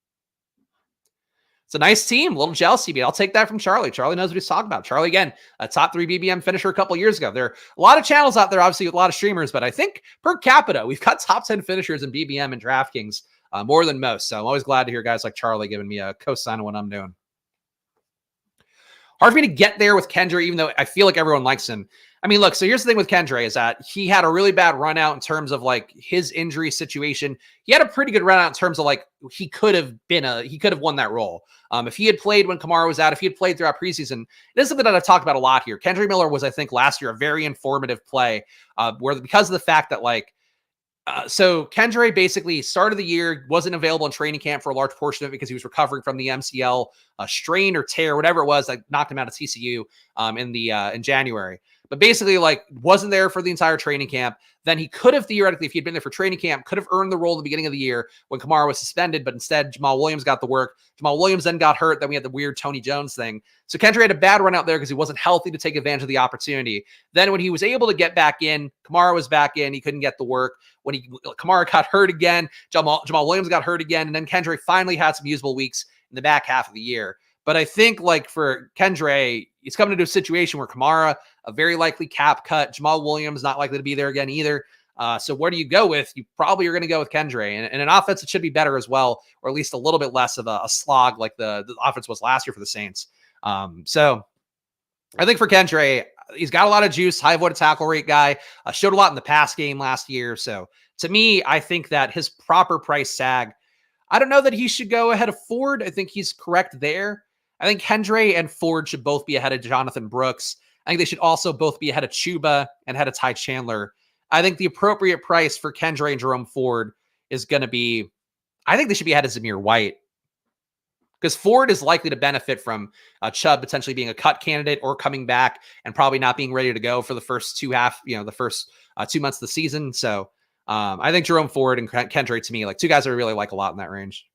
It's a nice team, a little jealousy beat. I'll take that from Charlie. Charlie knows what he's talking about. Charlie, again, a top 3 BBM finisher a couple years ago. There are a lot of channels out there, obviously, with a lot of streamers, but I think per capita, we've got top 10 finishers in BBM and DraftKings, more than most. So I'm always glad to hear guys like Charlie giving me a cosign on what I'm doing. Hard for me to get there with Kendre, even though I feel like everyone likes him. I mean, look, so here's the thing with Kendre is that he had a really bad run out in terms of like his injury situation. He had a pretty good run out in terms of like he could have won that role. If he had played when Kamara was out, if he had played throughout preseason, it is something that I've talked about a lot here. Kendre Miller was, I think, last year a very informative play where because of the fact that so Kendre basically started the year, wasn't available in training camp for a large portion of it because he was recovering from the MCL strain or tear, whatever it was that knocked him out of TCU in January. But basically, wasn't there for the entire training camp. Then he could have theoretically, if he had been there for training camp, could have earned the role at the beginning of the year when Kamara was suspended. But instead, Jamal Williams got the work. Jamal Williams then got hurt. Then we had the weird Tony Jones thing. So Kendre had a bad run out there because he wasn't healthy to take advantage of the opportunity. Then when he was able to get back in, Kamara was back in. He couldn't get the work. When Kamara got hurt again, Jamal Williams got hurt again. And then Kendre finally had some usable weeks in the back half of the year. But I think for Kendre, he's coming into a situation where Kamara, a very likely cap cut. Jamal Williams not likely to be there again either. So where do you go with? You probably are going to go with Kendre. And an offense that should be better as well, or at least a little bit less of a slog like the offense was last year for the Saints. So I think for Kendre, he's got a lot of juice, high avoided tackle rate guy, showed a lot in the pass game last year. So to me, I think that his proper price sag, I don't know that he should go ahead of Ford. I think he's correct there. I think Kendre and Ford should both be ahead of Jonathan Brooks. I think they should also both be ahead of Chuba and ahead of Ty Chandler. I think the appropriate price for Kendre and Jerome Ford is going to be, I think they should be ahead of Zamir White. Because Ford is likely to benefit from Chubb potentially being a cut candidate or coming back and probably not being ready to go for the first the first 2 months of the season. So I think Jerome Ford and Kendre, to me, two guys I really like a lot in that range.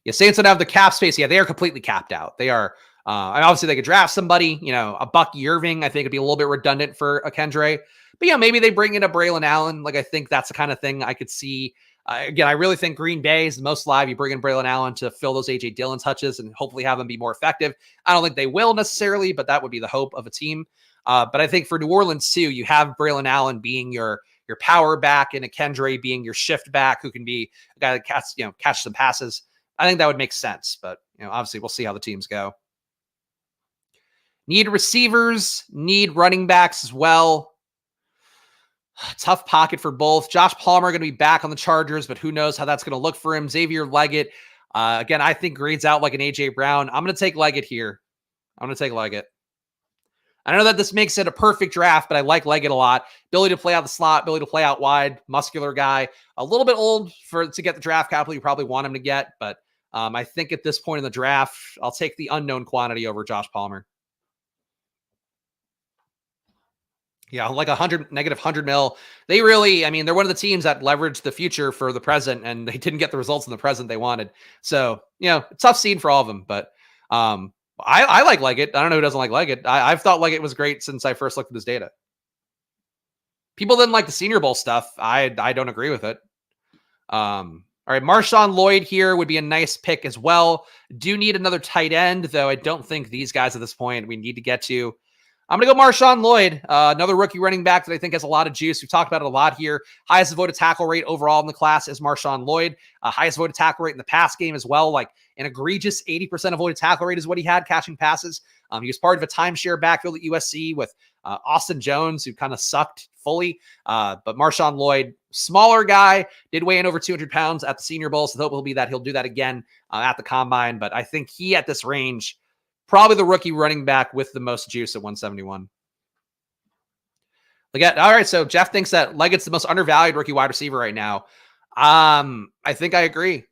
Yeah, Saints don't have the cap space. Yeah, they are completely capped out. They are, obviously they could draft somebody, a Bucky Irving. I think it'd be a little bit redundant for a Kendre. But maybe they bring in a Braylon Allen. I think that's the kind of thing I could see. Again, I really think Green Bay is the most live. You bring in Braylon Allen to fill those A.J. Dillon touches and hopefully have them be more effective. I don't think they will necessarily, but that would be the hope of a team. But I think for New Orleans too, you have Braylon Allen being your power back and a Kendre being your shift back who can be a guy that catches some passes. I think that would make sense, but obviously we'll see how the teams go. Need receivers, need running backs as well. Tough pocket for both. Josh Palmer going to be back on the Chargers, but who knows how that's going to look for him. Xavier Leggett, again, I think grades out like an AJ Brown. I'm going to take Leggett here. I'm going to take Leggett. I know that this makes it a perfect draft, but I like Leggett a lot. Ability to play out the slot, ability to play out wide, muscular guy. A little bit old to get the draft capital you probably want him to get, but I think at this point in the draft, I'll take the unknown quantity over Josh Palmer. Yeah, like negative 100 mil. They really, they're one of the teams that leveraged the future for the present, and they didn't get the results in the present they wanted. So, tough scene for all of them, but I like Leggett. I don't know who doesn't like Leggett. I've thought Leggett was great since I first looked at his data. People didn't like the Senior Bowl stuff. I don't agree with it. All right, Marshawn Lloyd here would be a nice pick as well. Do need another tight end, though I don't think these guys at this point we need to get to. I'm going to go Marshawn Lloyd, another rookie running back that I think has a lot of juice. We've talked about it a lot here. Highest avoided tackle rate overall in the class is Marshawn Lloyd. Highest avoided tackle rate in the pass game as well. An egregious 80% avoided tackle rate is what he had catching passes. He was part of a timeshare backfield at USC with Austin Jones, who kind of sucked fully. But Marshawn Lloyd, smaller guy, did weigh in over 200 pounds at the Senior Bowl. So the hope will be that he'll do that again at the Combine. But I think he, at this range, probably the rookie running back with the most juice at 171. All right, so Jeff thinks that Leggett's the most undervalued rookie wide receiver right now. I think I agree.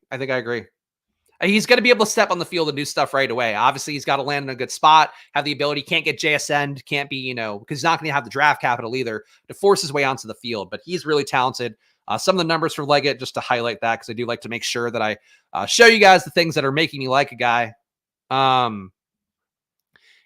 He's going to be able to step on the field and do stuff right away. Obviously, he's got to land in a good spot, have the ability, can't get JSN'd, can't be, because he's not going to have the draft capital either to force his way onto the field. But he's really talented. Some of the numbers for Leggett, just to highlight that, because I do like to make sure that I show you guys the things that are making me like a guy.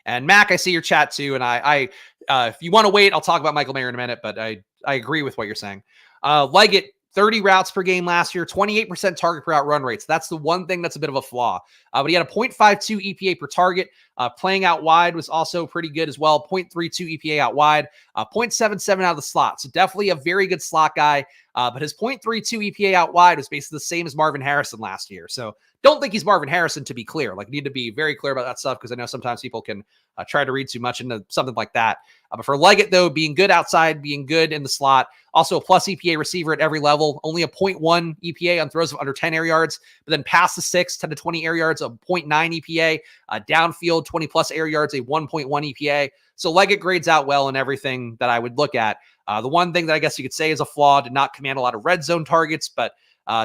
And Mac, I see your chat too. And I if you want to wait, I'll talk about Michael Mayer in a minute, but I agree with what you're saying. Leggett, 30 routes per game last year, 28% target per route run rates. That's the one thing that's a bit of a flaw. But he had a 0.52 EPA per target. Playing out wide was also pretty good as well. 0.32 EPA out wide, 0.77 out of the slot. So definitely a very good slot guy. But his 0.32 EPA out wide was basically the same as Marvin Harrison last year. So don't think he's Marvin Harrison, to be clear. Like, need to be very clear about that stuff, because I know sometimes people can try to read too much into something like that. But for Leggett, though, being good outside, being good in the slot, also a plus EPA receiver at every level, only a 0.1 EPA on throws of under 10 air yards, but then past the 6, 10 to 20 air yards, a 0.9 EPA, downfield, 20 plus air yards, a 1.1 EPA. So Leggett grades out well in everything that I would look at. The one thing that I guess you could say is a flaw, did not command a lot of red zone targets, but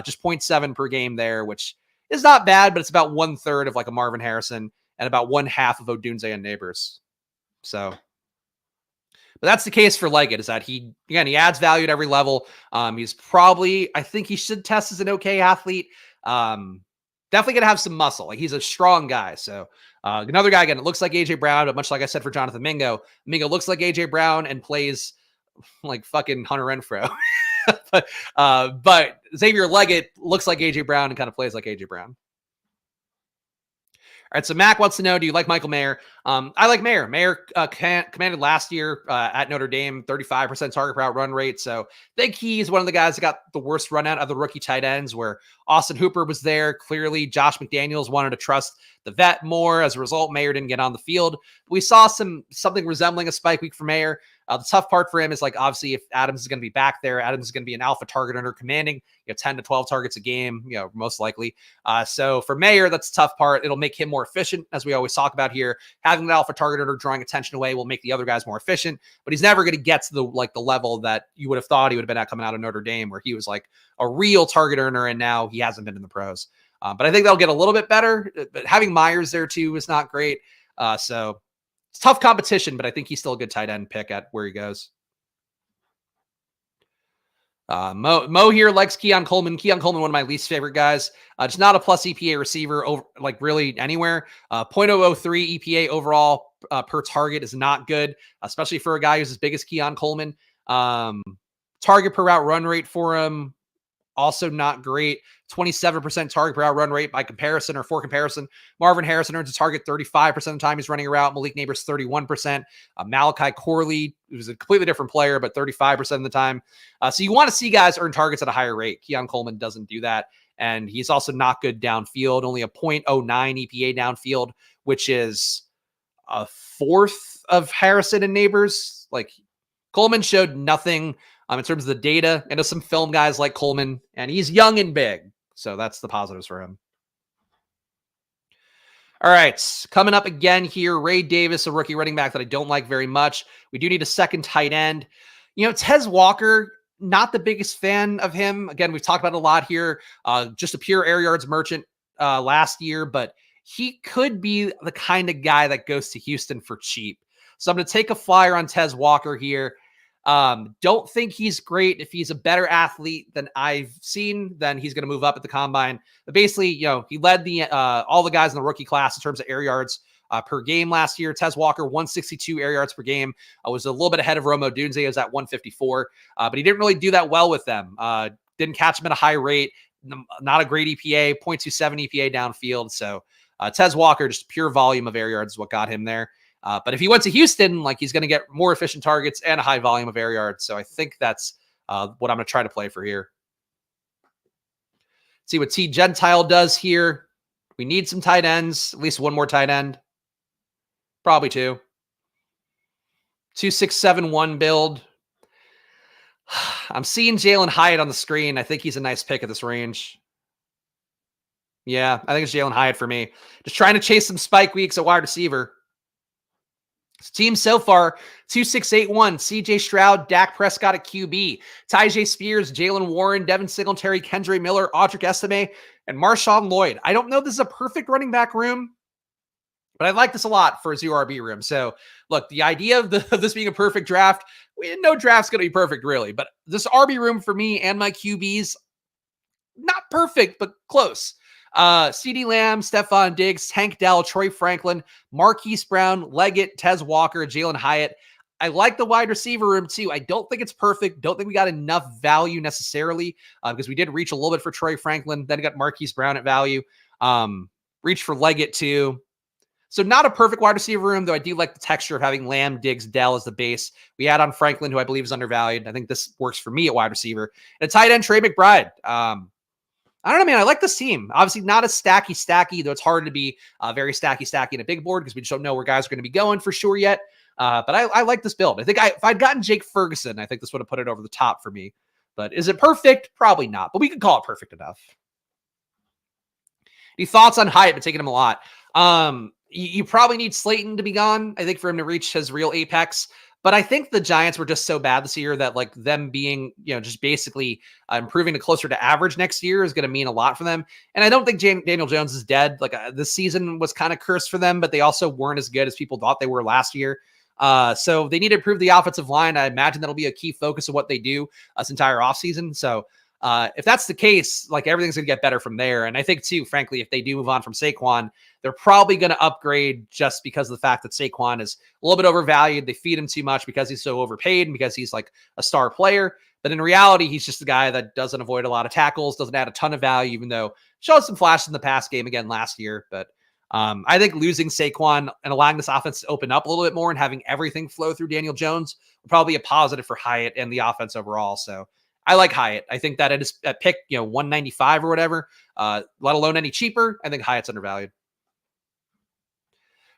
just 0.7 per game there, which is not bad, but it's about 1/3 of like a Marvin Harrison and about 1/2 of Odunze and Neighbors. So, but that's the case for Leggett, is that he adds value at every level. He's probably, I think he should test as an okay athlete. Definitely going to have some muscle. Like, he's a strong guy. So another guy, again, it looks like AJ Brown, but much like I said for Jonathan Mingo looks like AJ Brown and plays like fucking Hunter Renfrow. but Xavier Leggett looks like AJ Brown and kind of plays like AJ Brown. All right, so Mac wants to know, do you like Michael Mayer? I like Mayer. Mayer commanded last year at Notre Dame, 35% target per route run rate. So I think he's one of the guys that got the worst run out of the rookie tight ends, where Austin Hooper was there. Clearly, Josh McDaniels wanted to trust the vet more. As a result, Mayer didn't get on the field. We saw something resembling a spike week for Mayer. The tough part for him is, like, obviously, if Adams is going to be back there, Adams is going to be an alpha target under commanding, 10 to 12 targets a game, most likely. So for Mayer, that's the tough part. It'll make him more efficient, as we always talk about here. Having an alpha target under drawing attention away will make the other guys more efficient, but he's never going to get to the level that you would have thought he would have been at coming out of Notre Dame, where he was like a real target earner, and now he hasn't been in the pros. But I think they'll get a little bit better. But having Myers there too is not great. So it's tough competition, but I think he's still a good tight end pick at where he goes. Mo here likes Keon Coleman. Keon Coleman, one of my least favorite guys. Just not a plus EPA receiver over, like, really anywhere. 0.003 EPA overall per target is not good, especially for a guy who's as big as Keon Coleman. Target per route run rate for him, also not great. 27% target per route run rate by comparison, or for comparison. Marvin Harrison earns a target 35% of the time he's running a route. Malik Neighbors 31%. Malachi Corley, who's a completely different player, but 35% of the time. So you want to see guys earn targets at a higher rate. Keon Coleman doesn't do that. And he's also not good downfield, only a 0.09 EPA downfield, which is a fourth of Harrison and Neighbors. Like, Coleman showed nothing in terms of the data. I know some film guys like Coleman, and he's young and big. So that's the positives for him. All right, coming up again here, Ray Davis, a rookie running back that I don't like very much. We do need a second tight end. Tez Walker, not the biggest fan of him. Again, we've talked about it a lot here. Just a pure air yards merchant last year, but he could be the kind of guy that goes to Houston for cheap. So I'm going to take a flyer on Tez Walker here. Don't think he's great. If he's a better athlete than I've seen, then he's going to move up at the combine. But basically, he led all the guys in the rookie class in terms of air yards per game last year. Tez Walker, 162 air yards per game, was a little bit ahead of Rome Odunze. He was at 154, but he didn't really do that well with them. Didn't catch him at a high rate. Not a great EPA, 0.27 EPA downfield. So Tez Walker, just pure volume of air yards is what got him there. But if he went to Houston, he's going to get more efficient targets and a high volume of air yards. So I think that's what I'm going to try to play for here. See what T Gentile does here. We need some tight ends, at least one more tight end. Probably two. 2-6-7-1 build. I'm seeing Jalen Hyatt on the screen. I think he's a nice pick at this range. Yeah, I think it's Jalen Hyatt for me. Just trying to chase some spike weeks at wide receiver. Team so far, 2-6-8-1, CJ Stroud, Dak Prescott at QB, Tyjae Spears, Jalen Warren, Devin Singletary, Kendre Miller, Audric Estime, and Marshawn Lloyd. I don't know if this is a perfect running back room, but I like this a lot for a zero RB room. So look, the idea of this being a perfect draft, no draft's going to be perfect really, but this RB room for me and my QBs, not perfect, but close. CeeDee Lamb, Stephon Diggs, Tank Dell, Troy Franklin, Marquise Brown, Leggett, Tez Walker, Jalen Hyatt. I like the wide receiver room too. I don't think it's perfect. Don't think we got enough value necessarily because we did reach a little bit for Troy Franklin. Then got Marquise Brown at value. Reach for Leggett too. So not a perfect wide receiver room, though I do like the texture of having Lamb, Diggs, Dell as the base. We add on Franklin, who I believe is undervalued. I think this works for me at wide receiver. And a tight end, Trey McBride. I don't know, man. I like this team. Obviously, not as stacky, though it's hard to be very stacky in a big board because we just don't know where guys are going to be going for sure yet. But I like this build. I think if I'd gotten Jake Ferguson, I think this would have put it over the top for me. But is it perfect? Probably not. But we could call it perfect enough. Any thoughts on Hyatt? Been taking him a lot. You probably need Slayton to be gone, I think, for him to reach his real apex. But I think the Giants were just so bad this year that like them being, just basically improving to closer to average next year is going to mean a lot for them. And I don't think Daniel Jones is dead. Like this season was kind of cursed for them, but they also weren't as good as people thought they were last year. So they need to improve the offensive line. I imagine that'll be a key focus of what they do this entire offseason. So if that's the case, like everything's going to get better from there. And I think too, frankly, if they do move on from Saquon, they're probably going to upgrade just because of the fact that Saquon is a little bit overvalued. They feed him too much because he's so overpaid and because he's like a star player. But in reality, he's just a guy that doesn't avoid a lot of tackles, doesn't add a ton of value, even though showed some flashes in the pass game again last year. But I think losing Saquon and allowing this offense to open up a little bit more and having everything flow through Daniel Jones will probably be a positive for Hyatt and the offense overall. So I like Hyatt. I think that it is at pick, 195 or whatever, let alone any cheaper. I think Hyatt's undervalued.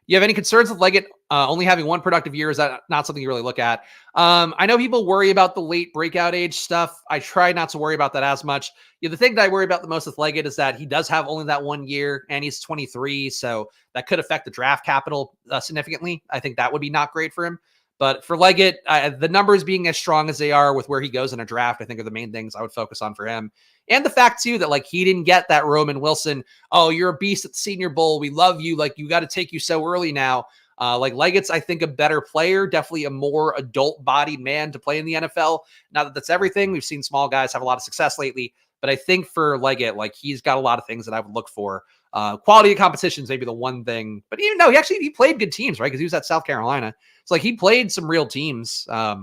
You have any concerns with Leggett only having one productive year? Is that not something you really look at? I know people worry about the late breakout age stuff. I try not to worry about that as much. The thing that I worry about the most with Leggett is that he does have only that 1 year and he's 23. So that could affect the draft capital significantly. I think that would be not great for him. But for Leggett, the numbers being as strong as they are with where he goes in a draft, I think are the main things I would focus on for him. And the fact, too, that like he didn't get that Roman Wilson, oh, you're a beast at the Senior Bowl. We love you. Like, you got to take you so early now. Like Leggett's, I think, a better player, definitely a more adult-bodied man to play in the NFL. Not that that's everything. We've seen small guys have a lot of success lately. But I think for Leggett, like he's got a lot of things that I would look for. Quality of competition is maybe the one thing. But even though he played good teams, right? Because he was at South Carolina. It's like he played some real teams. I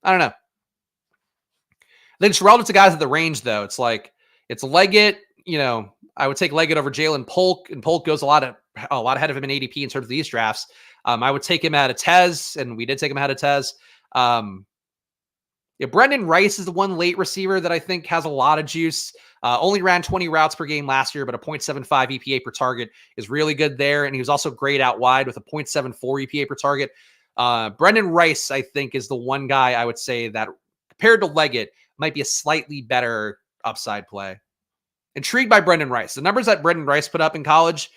don't know. I think it's relative to guys at the range, though. It's like it's Leggett. I would take Leggett over Jalen Polk, and Polk goes a lot ahead of him in ADP in terms of these drafts. I would take him out of Tez, and we did take him out of Tez. Brendan Rice is the one late receiver that I think has a lot of juice. Only ran 20 routes per game last year, but a 0.75 EPA per target is really good there. And he was also great out wide with a 0.74 EPA per target. Brendan Rice, I think, is the one guy I would say that compared to Leggett might be a slightly better upside play. Intrigued by Brendan Rice. The numbers that Brendan Rice put up in college,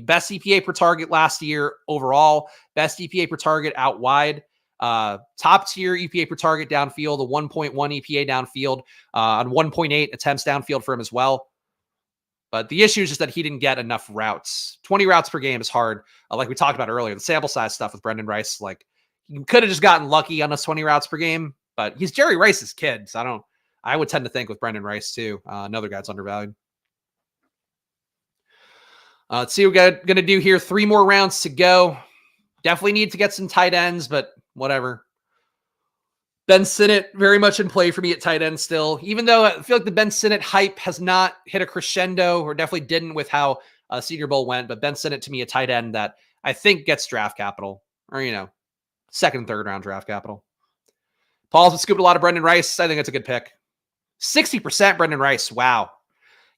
best EPA per target last year overall, best EPA per target out wide. Top tier EPA per target downfield, a 1.1 EPA downfield, on 1.8 attempts downfield for him as well. But the issue is just that he didn't get enough routes. 20 routes per game is hard. Like we talked about earlier, the sample size stuff with Brendan Rice, like he could have just gotten lucky on those 20 routes per game, but he's Jerry Rice's kid. So I would tend to think with Brendan Rice too. Another guy that's undervalued. Let's see what we're going to do here. 3 more rounds to go. Definitely need to get some tight ends, but whatever. Ben Sinnott, very much in play for me at tight end still, even though I feel like the Ben Sinnott hype has not hit a crescendo, or definitely didn't with how Senior Bowl went. But Ben Sinnott to me, a tight end that I think gets draft capital, or, second, third round draft capital. Paul's been scooped a lot of Brendan Rice. I think it's a good pick. 60% Brendan Rice. Wow.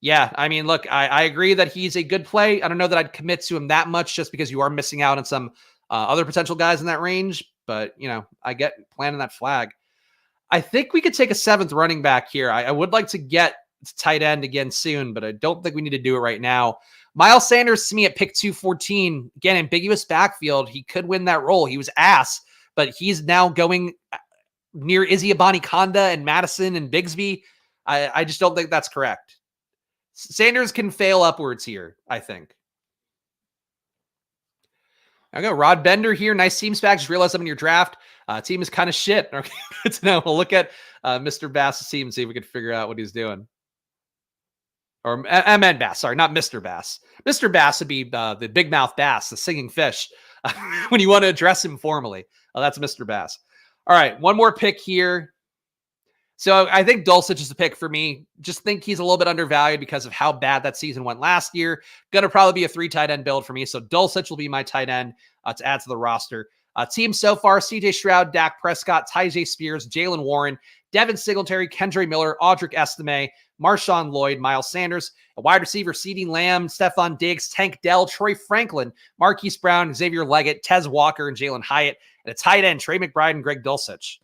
Yeah, look, I agree that he's a good play. I don't know that I'd commit to him that much just because you are missing out on some other potential guys in that range. But, I get planting that flag. I think we could take a 7th running back here. I would like to get tight end again soon, but I don't think we need to do it right now. Miles Sanders to me at pick 214. Again, ambiguous backfield. He could win that role. He was ass, but he's now going near Izzy Abanikanda and Madison and Bigsby. I just don't think that's correct. Sanders can fail upwards here, I think. I go Rod Bender here. Nice team, Spags. Just realized I'm in your draft. Team is kind of shit. Okay, good to know. We'll look at Mr. Bass's team and see if we can figure out what he's doing. Or MN Bass. Sorry, not Mr. Bass. Mr. Bass would be the big mouth bass, the singing fish, when you want to address him formally. Oh, that's Mr. Bass. All right, one more pick here. So I think Dulcich is the pick for me. Just think he's a little bit undervalued because of how bad that season went last year. Going to probably be a 3 tight end build for me. So Dulcich will be my tight end to add to the roster. Team so far, CJ Stroud, Dak Prescott, Tyjae Spears, Jalen Warren, Devin Singletary, Kendre Miller, Audric Estime, Marshawn Lloyd, Miles Sanders, a wide receiver, CeeDee Lamb, Stephon Diggs, Tank Dell, Troy Franklin, Marquise Brown, Xavier Leggett, Tez Walker, and Jalen Hyatt, and a tight end, Trey McBride and Greg Dulcich.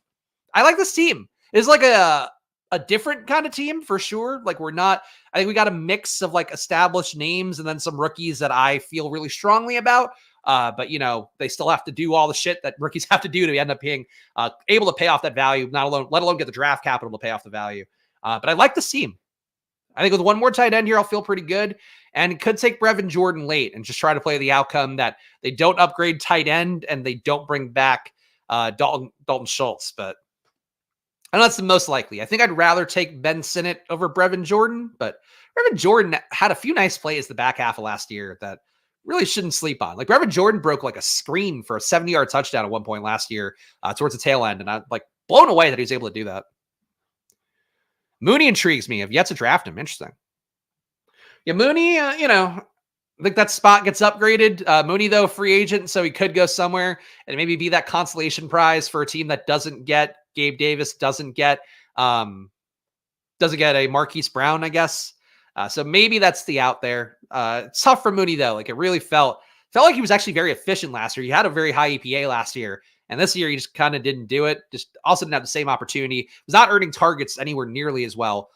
I like this team. It's like a different kind of team for sure. Like I think we got a mix of like established names and then some rookies that I feel really strongly about. But they still have to do all the shit that rookies have to do to end up being able to pay off that value, let alone get the draft capital to pay off the value. But I like the team. I think with one more tight end here, I'll feel pretty good. And could take Brevin Jordan late and just try to play the outcome that they don't upgrade tight end and they don't bring back Dalton Schultz. But I know that's the most likely. I think I'd rather take Ben Sinnott over Brevin Jordan, but Brevin Jordan had a few nice plays the back half of last year that really shouldn't sleep on. Like Brevin Jordan broke like a screen for a 70-yard touchdown at one point last year towards the tail end, and I'm like blown away that he was able to do that. Mooney intrigues me. I've yet to draft him. Interesting. Yeah, Mooney, I think that spot gets upgraded. Mooney, though, free agent, so he could go somewhere and maybe be that consolation prize for a team that doesn't get Gabe Davis, doesn't get a Marquise Brown, I guess. So maybe that's the out there. It's tough for Mooney, though. Like it really felt like he was actually very efficient last year. He had a very high EPA last year. And this year, he just kind of didn't do it. Just also didn't have the same opportunity. Was not earning targets anywhere nearly as well,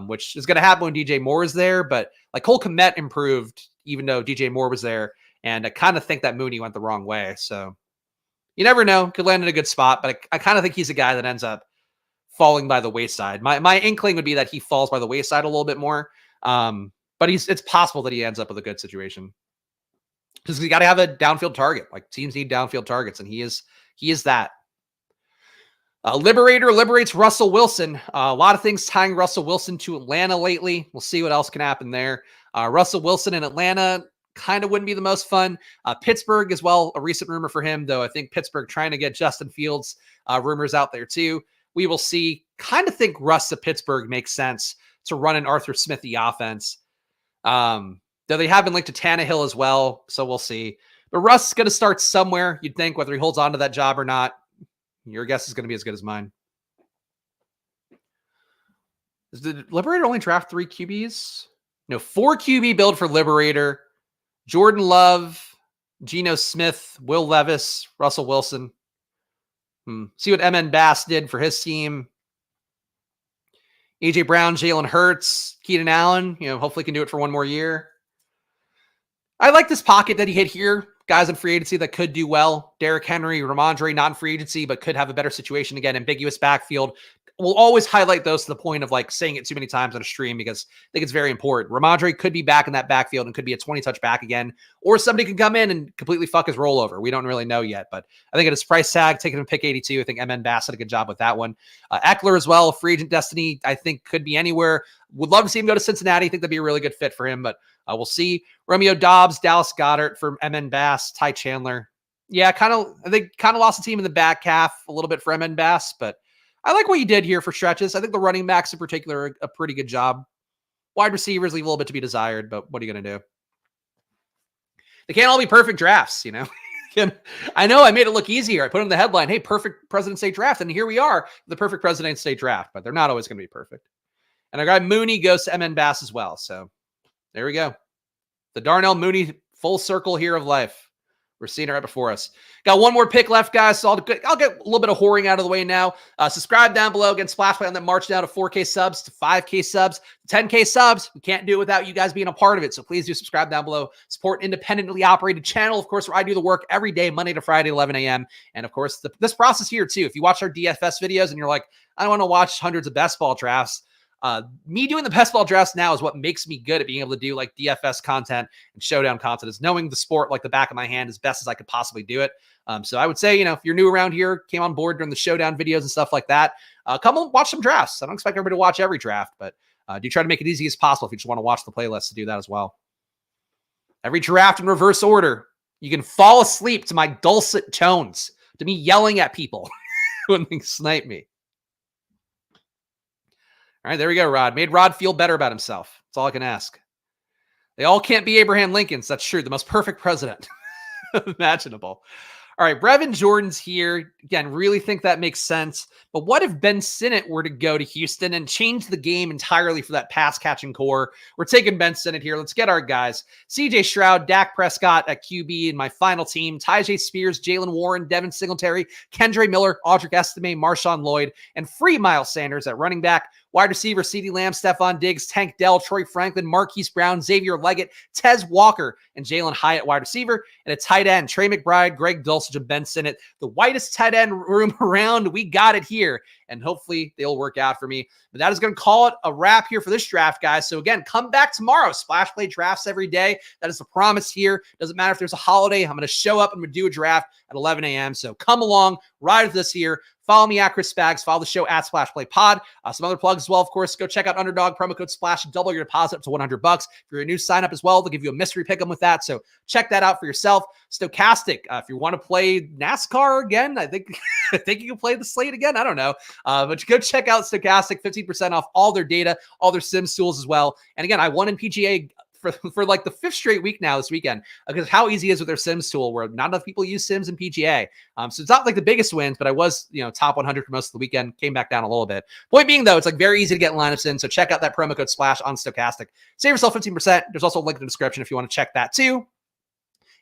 which is going to happen when DJ Moore is there. But like Cole Kmet improved, even though DJ Moore was there. And I kind of think that Mooney went the wrong way. So you never know. Could land in a good spot. But I kind of think he's a guy that ends up falling by the wayside. My inkling would be that he falls by the wayside a little bit more. But it's possible that he ends up with a good situation. Because you got to have a downfield target. Like teams need downfield targets, and he is that. Liberator liberates Russell Wilson. A lot of things tying Russell Wilson to Atlanta lately. We'll see what else can happen there. Russell Wilson in Atlanta kind of wouldn't be the most fun. Pittsburgh as well, a recent rumor for him, though I think Pittsburgh trying to get Justin Fields rumors out there too. We will see. Kind of think Russ to Pittsburgh makes sense to run an Arthur Smithy offense. Though they have been linked to Tannehill as well, so we'll see. But Russ is going to start somewhere, you'd think, whether he holds on to that job or not. Your guess is going to be as good as mine. Does the Liberator only draft 3 QBs? No, 4 QB build for Liberator. Jordan Love, Geno Smith, Will Levis, Russell Wilson. See what MN Bass did for his team. AJ Brown, Jalen Hurts, Keenan Allen, hopefully can do it for one more year. I like this pocket that he hit here. Guys in free agency that could do well. Derrick Henry, Ramondre, not in free agency, but could have a better situation. Again, ambiguous backfield. We'll always highlight those to the point of like saying it too many times on a stream because I think it's very important. Ramondre could be back in that backfield and could be a 20-touch back again, or somebody could come in and completely fuck his rollover. We don't really know yet, but I think at his price tag, taking him pick 82, I think MN Bass did a good job with that one. Eckler as well, free agent destiny, I think could be anywhere. Would love to see him go to Cincinnati. I think that'd be a really good fit for him, but we'll see. Romeo Dobbs, Dallas Goedert for MN Bass, Ty Chandler. Yeah, I think lost the team in the back half a little bit for MN Bass, but I like what you did here for stretches. I think the running backs in particular are a pretty good job. Wide receivers leave a little bit to be desired, but what are you going to do? They can't all be perfect drafts, I know I made it look easier. I put in the headline, hey, perfect President's Day draft, and here we are, the perfect President's Day draft, but they're not always going to be perfect. And our guy Mooney goes to MN Bass as well, so there we go. The Darnell Mooney full circle here of life. We're seeing it right before us. Got one more pick left, guys, so I'll get a little bit of whoring out of the way now. Subscribe down below. Again, Splash Play on that march down to 4K subs, to 5K subs, 10K subs. We can't do it without you guys being a part of it, so please do subscribe down below. Support independently operated channel, of course, where I do the work every day, Monday to Friday, 11 a.m. And, of course, this process here, too. If you watch our DFS videos and you're like, I don't want to watch hundreds of best ball drafts, me doing the best ball drafts now is what makes me good at being able to do like DFS content and showdown content, is knowing the sport like the back of my hand as best as I could possibly do it. So I would say, if you're new around here, came on board during the showdown videos and stuff like that, come on, watch some drafts. I don't expect everybody to watch every draft, but do try to make it easy as possible if you just want to watch the playlist to do that as well. Every draft in reverse order. You can fall asleep to my dulcet tones. to me yelling at people when they snipe me. All right, there we go, Rod. Made Rod feel better about himself. That's all I can ask. They all can't be Abraham Lincolns. That's true. The most perfect president imaginable. All right, Brevin Jordan's here. Again, really think that makes sense. But what if Ben Sinnott were to go to Houston and change the game entirely for that pass-catching core? We're taking Ben Sinnott here. Let's get our guys. C.J. Stroud, Dak Prescott at QB in my final team. Tyjae Spears, Jalen Warren, Devin Singletary, Kendre Miller, Audric Estime, Marshawn Lloyd, and free Miles Sanders at running back. Wide receiver, CeeDee Lamb, Stephon Diggs, Tank Dell, Troy Franklin, Marquise Brown, Xavier Leggett, Tez Walker, and Jalen Hyatt wide receiver. And a tight end, Trey McBride, Greg Dulcich, and Ben Sinnott. The whitest tight end room around. We got it here. And hopefully they'll work out for me. But that is going to call it a wrap here for this draft, guys. So again, come back tomorrow. Splash Play drafts every day. That is the promise here. Doesn't matter if there's a holiday. I'm going to show up and do a draft at 11 a.m. So come along, ride with us here. Follow me at Chris Spags. Follow the show at Splash Play Pod. Some other plugs as well, of course. Go check out Underdog, promo code SPLASH, double your deposit up to $100. If you're a new sign up as well, they'll give you a mystery pick'em with that. So check that out for yourself. Stochastic, if you want to play NASCAR again, I think you can play the slate again. I don't know. But go check out Stochastic, 15% off all their data, all their Sims tools as well. And again, I won in PGA for like the 5th straight week now this weekend because how easy it is with their Sims tool where not enough people use Sims in PGA. So it's not like the biggest wins, but I was, top 100 for most of the weekend, came back down a little bit. Point being though, it's like very easy to get lineups in. So check out that promo code SPLASH on Stochastic. Save yourself 15%. There's also a link in the description if you want to check that too.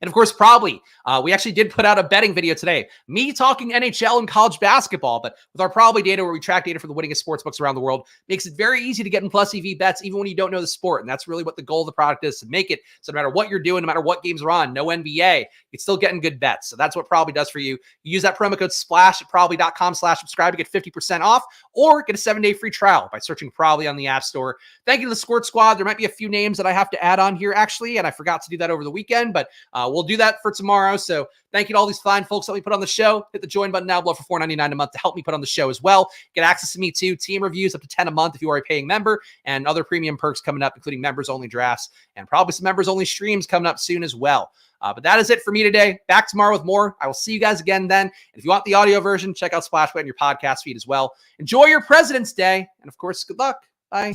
And of course, probably, we actually did put out a betting video today. Me talking NHL and college basketball, but with our probably data where we track data for the winningest sportsbooks around the world, makes it very easy to get in plus EV bets even when you don't know the sport. And that's really what the goal of the product is, to make it so no matter what you're doing, no matter what games are on, no NBA, you're still getting good bets. So that's what Probably does for you. You use that promo code SPLASH at probably.com/subscribe to get 50% off or get a 7-day free trial by searching Probably on the App Store. Thank you to the Squirt Squad. There might be a few names that I have to add on here actually, and I forgot to do that over the weekend, but we'll do that for tomorrow. So thank you to all these fine folks that we put on the show. Hit the join button now below for $4.99 a month to help me put on the show as well. Get access to me too. Team reviews up to 10 a month if you are a paying member, and other premium perks coming up, including members only drafts and probably some members only streams coming up soon as well. But that is it for me today. Back tomorrow with more. I will see you guys again then. And if you want the audio version, check out Splash Play on your podcast feed as well. Enjoy your President's Day. And of course, good luck. Bye.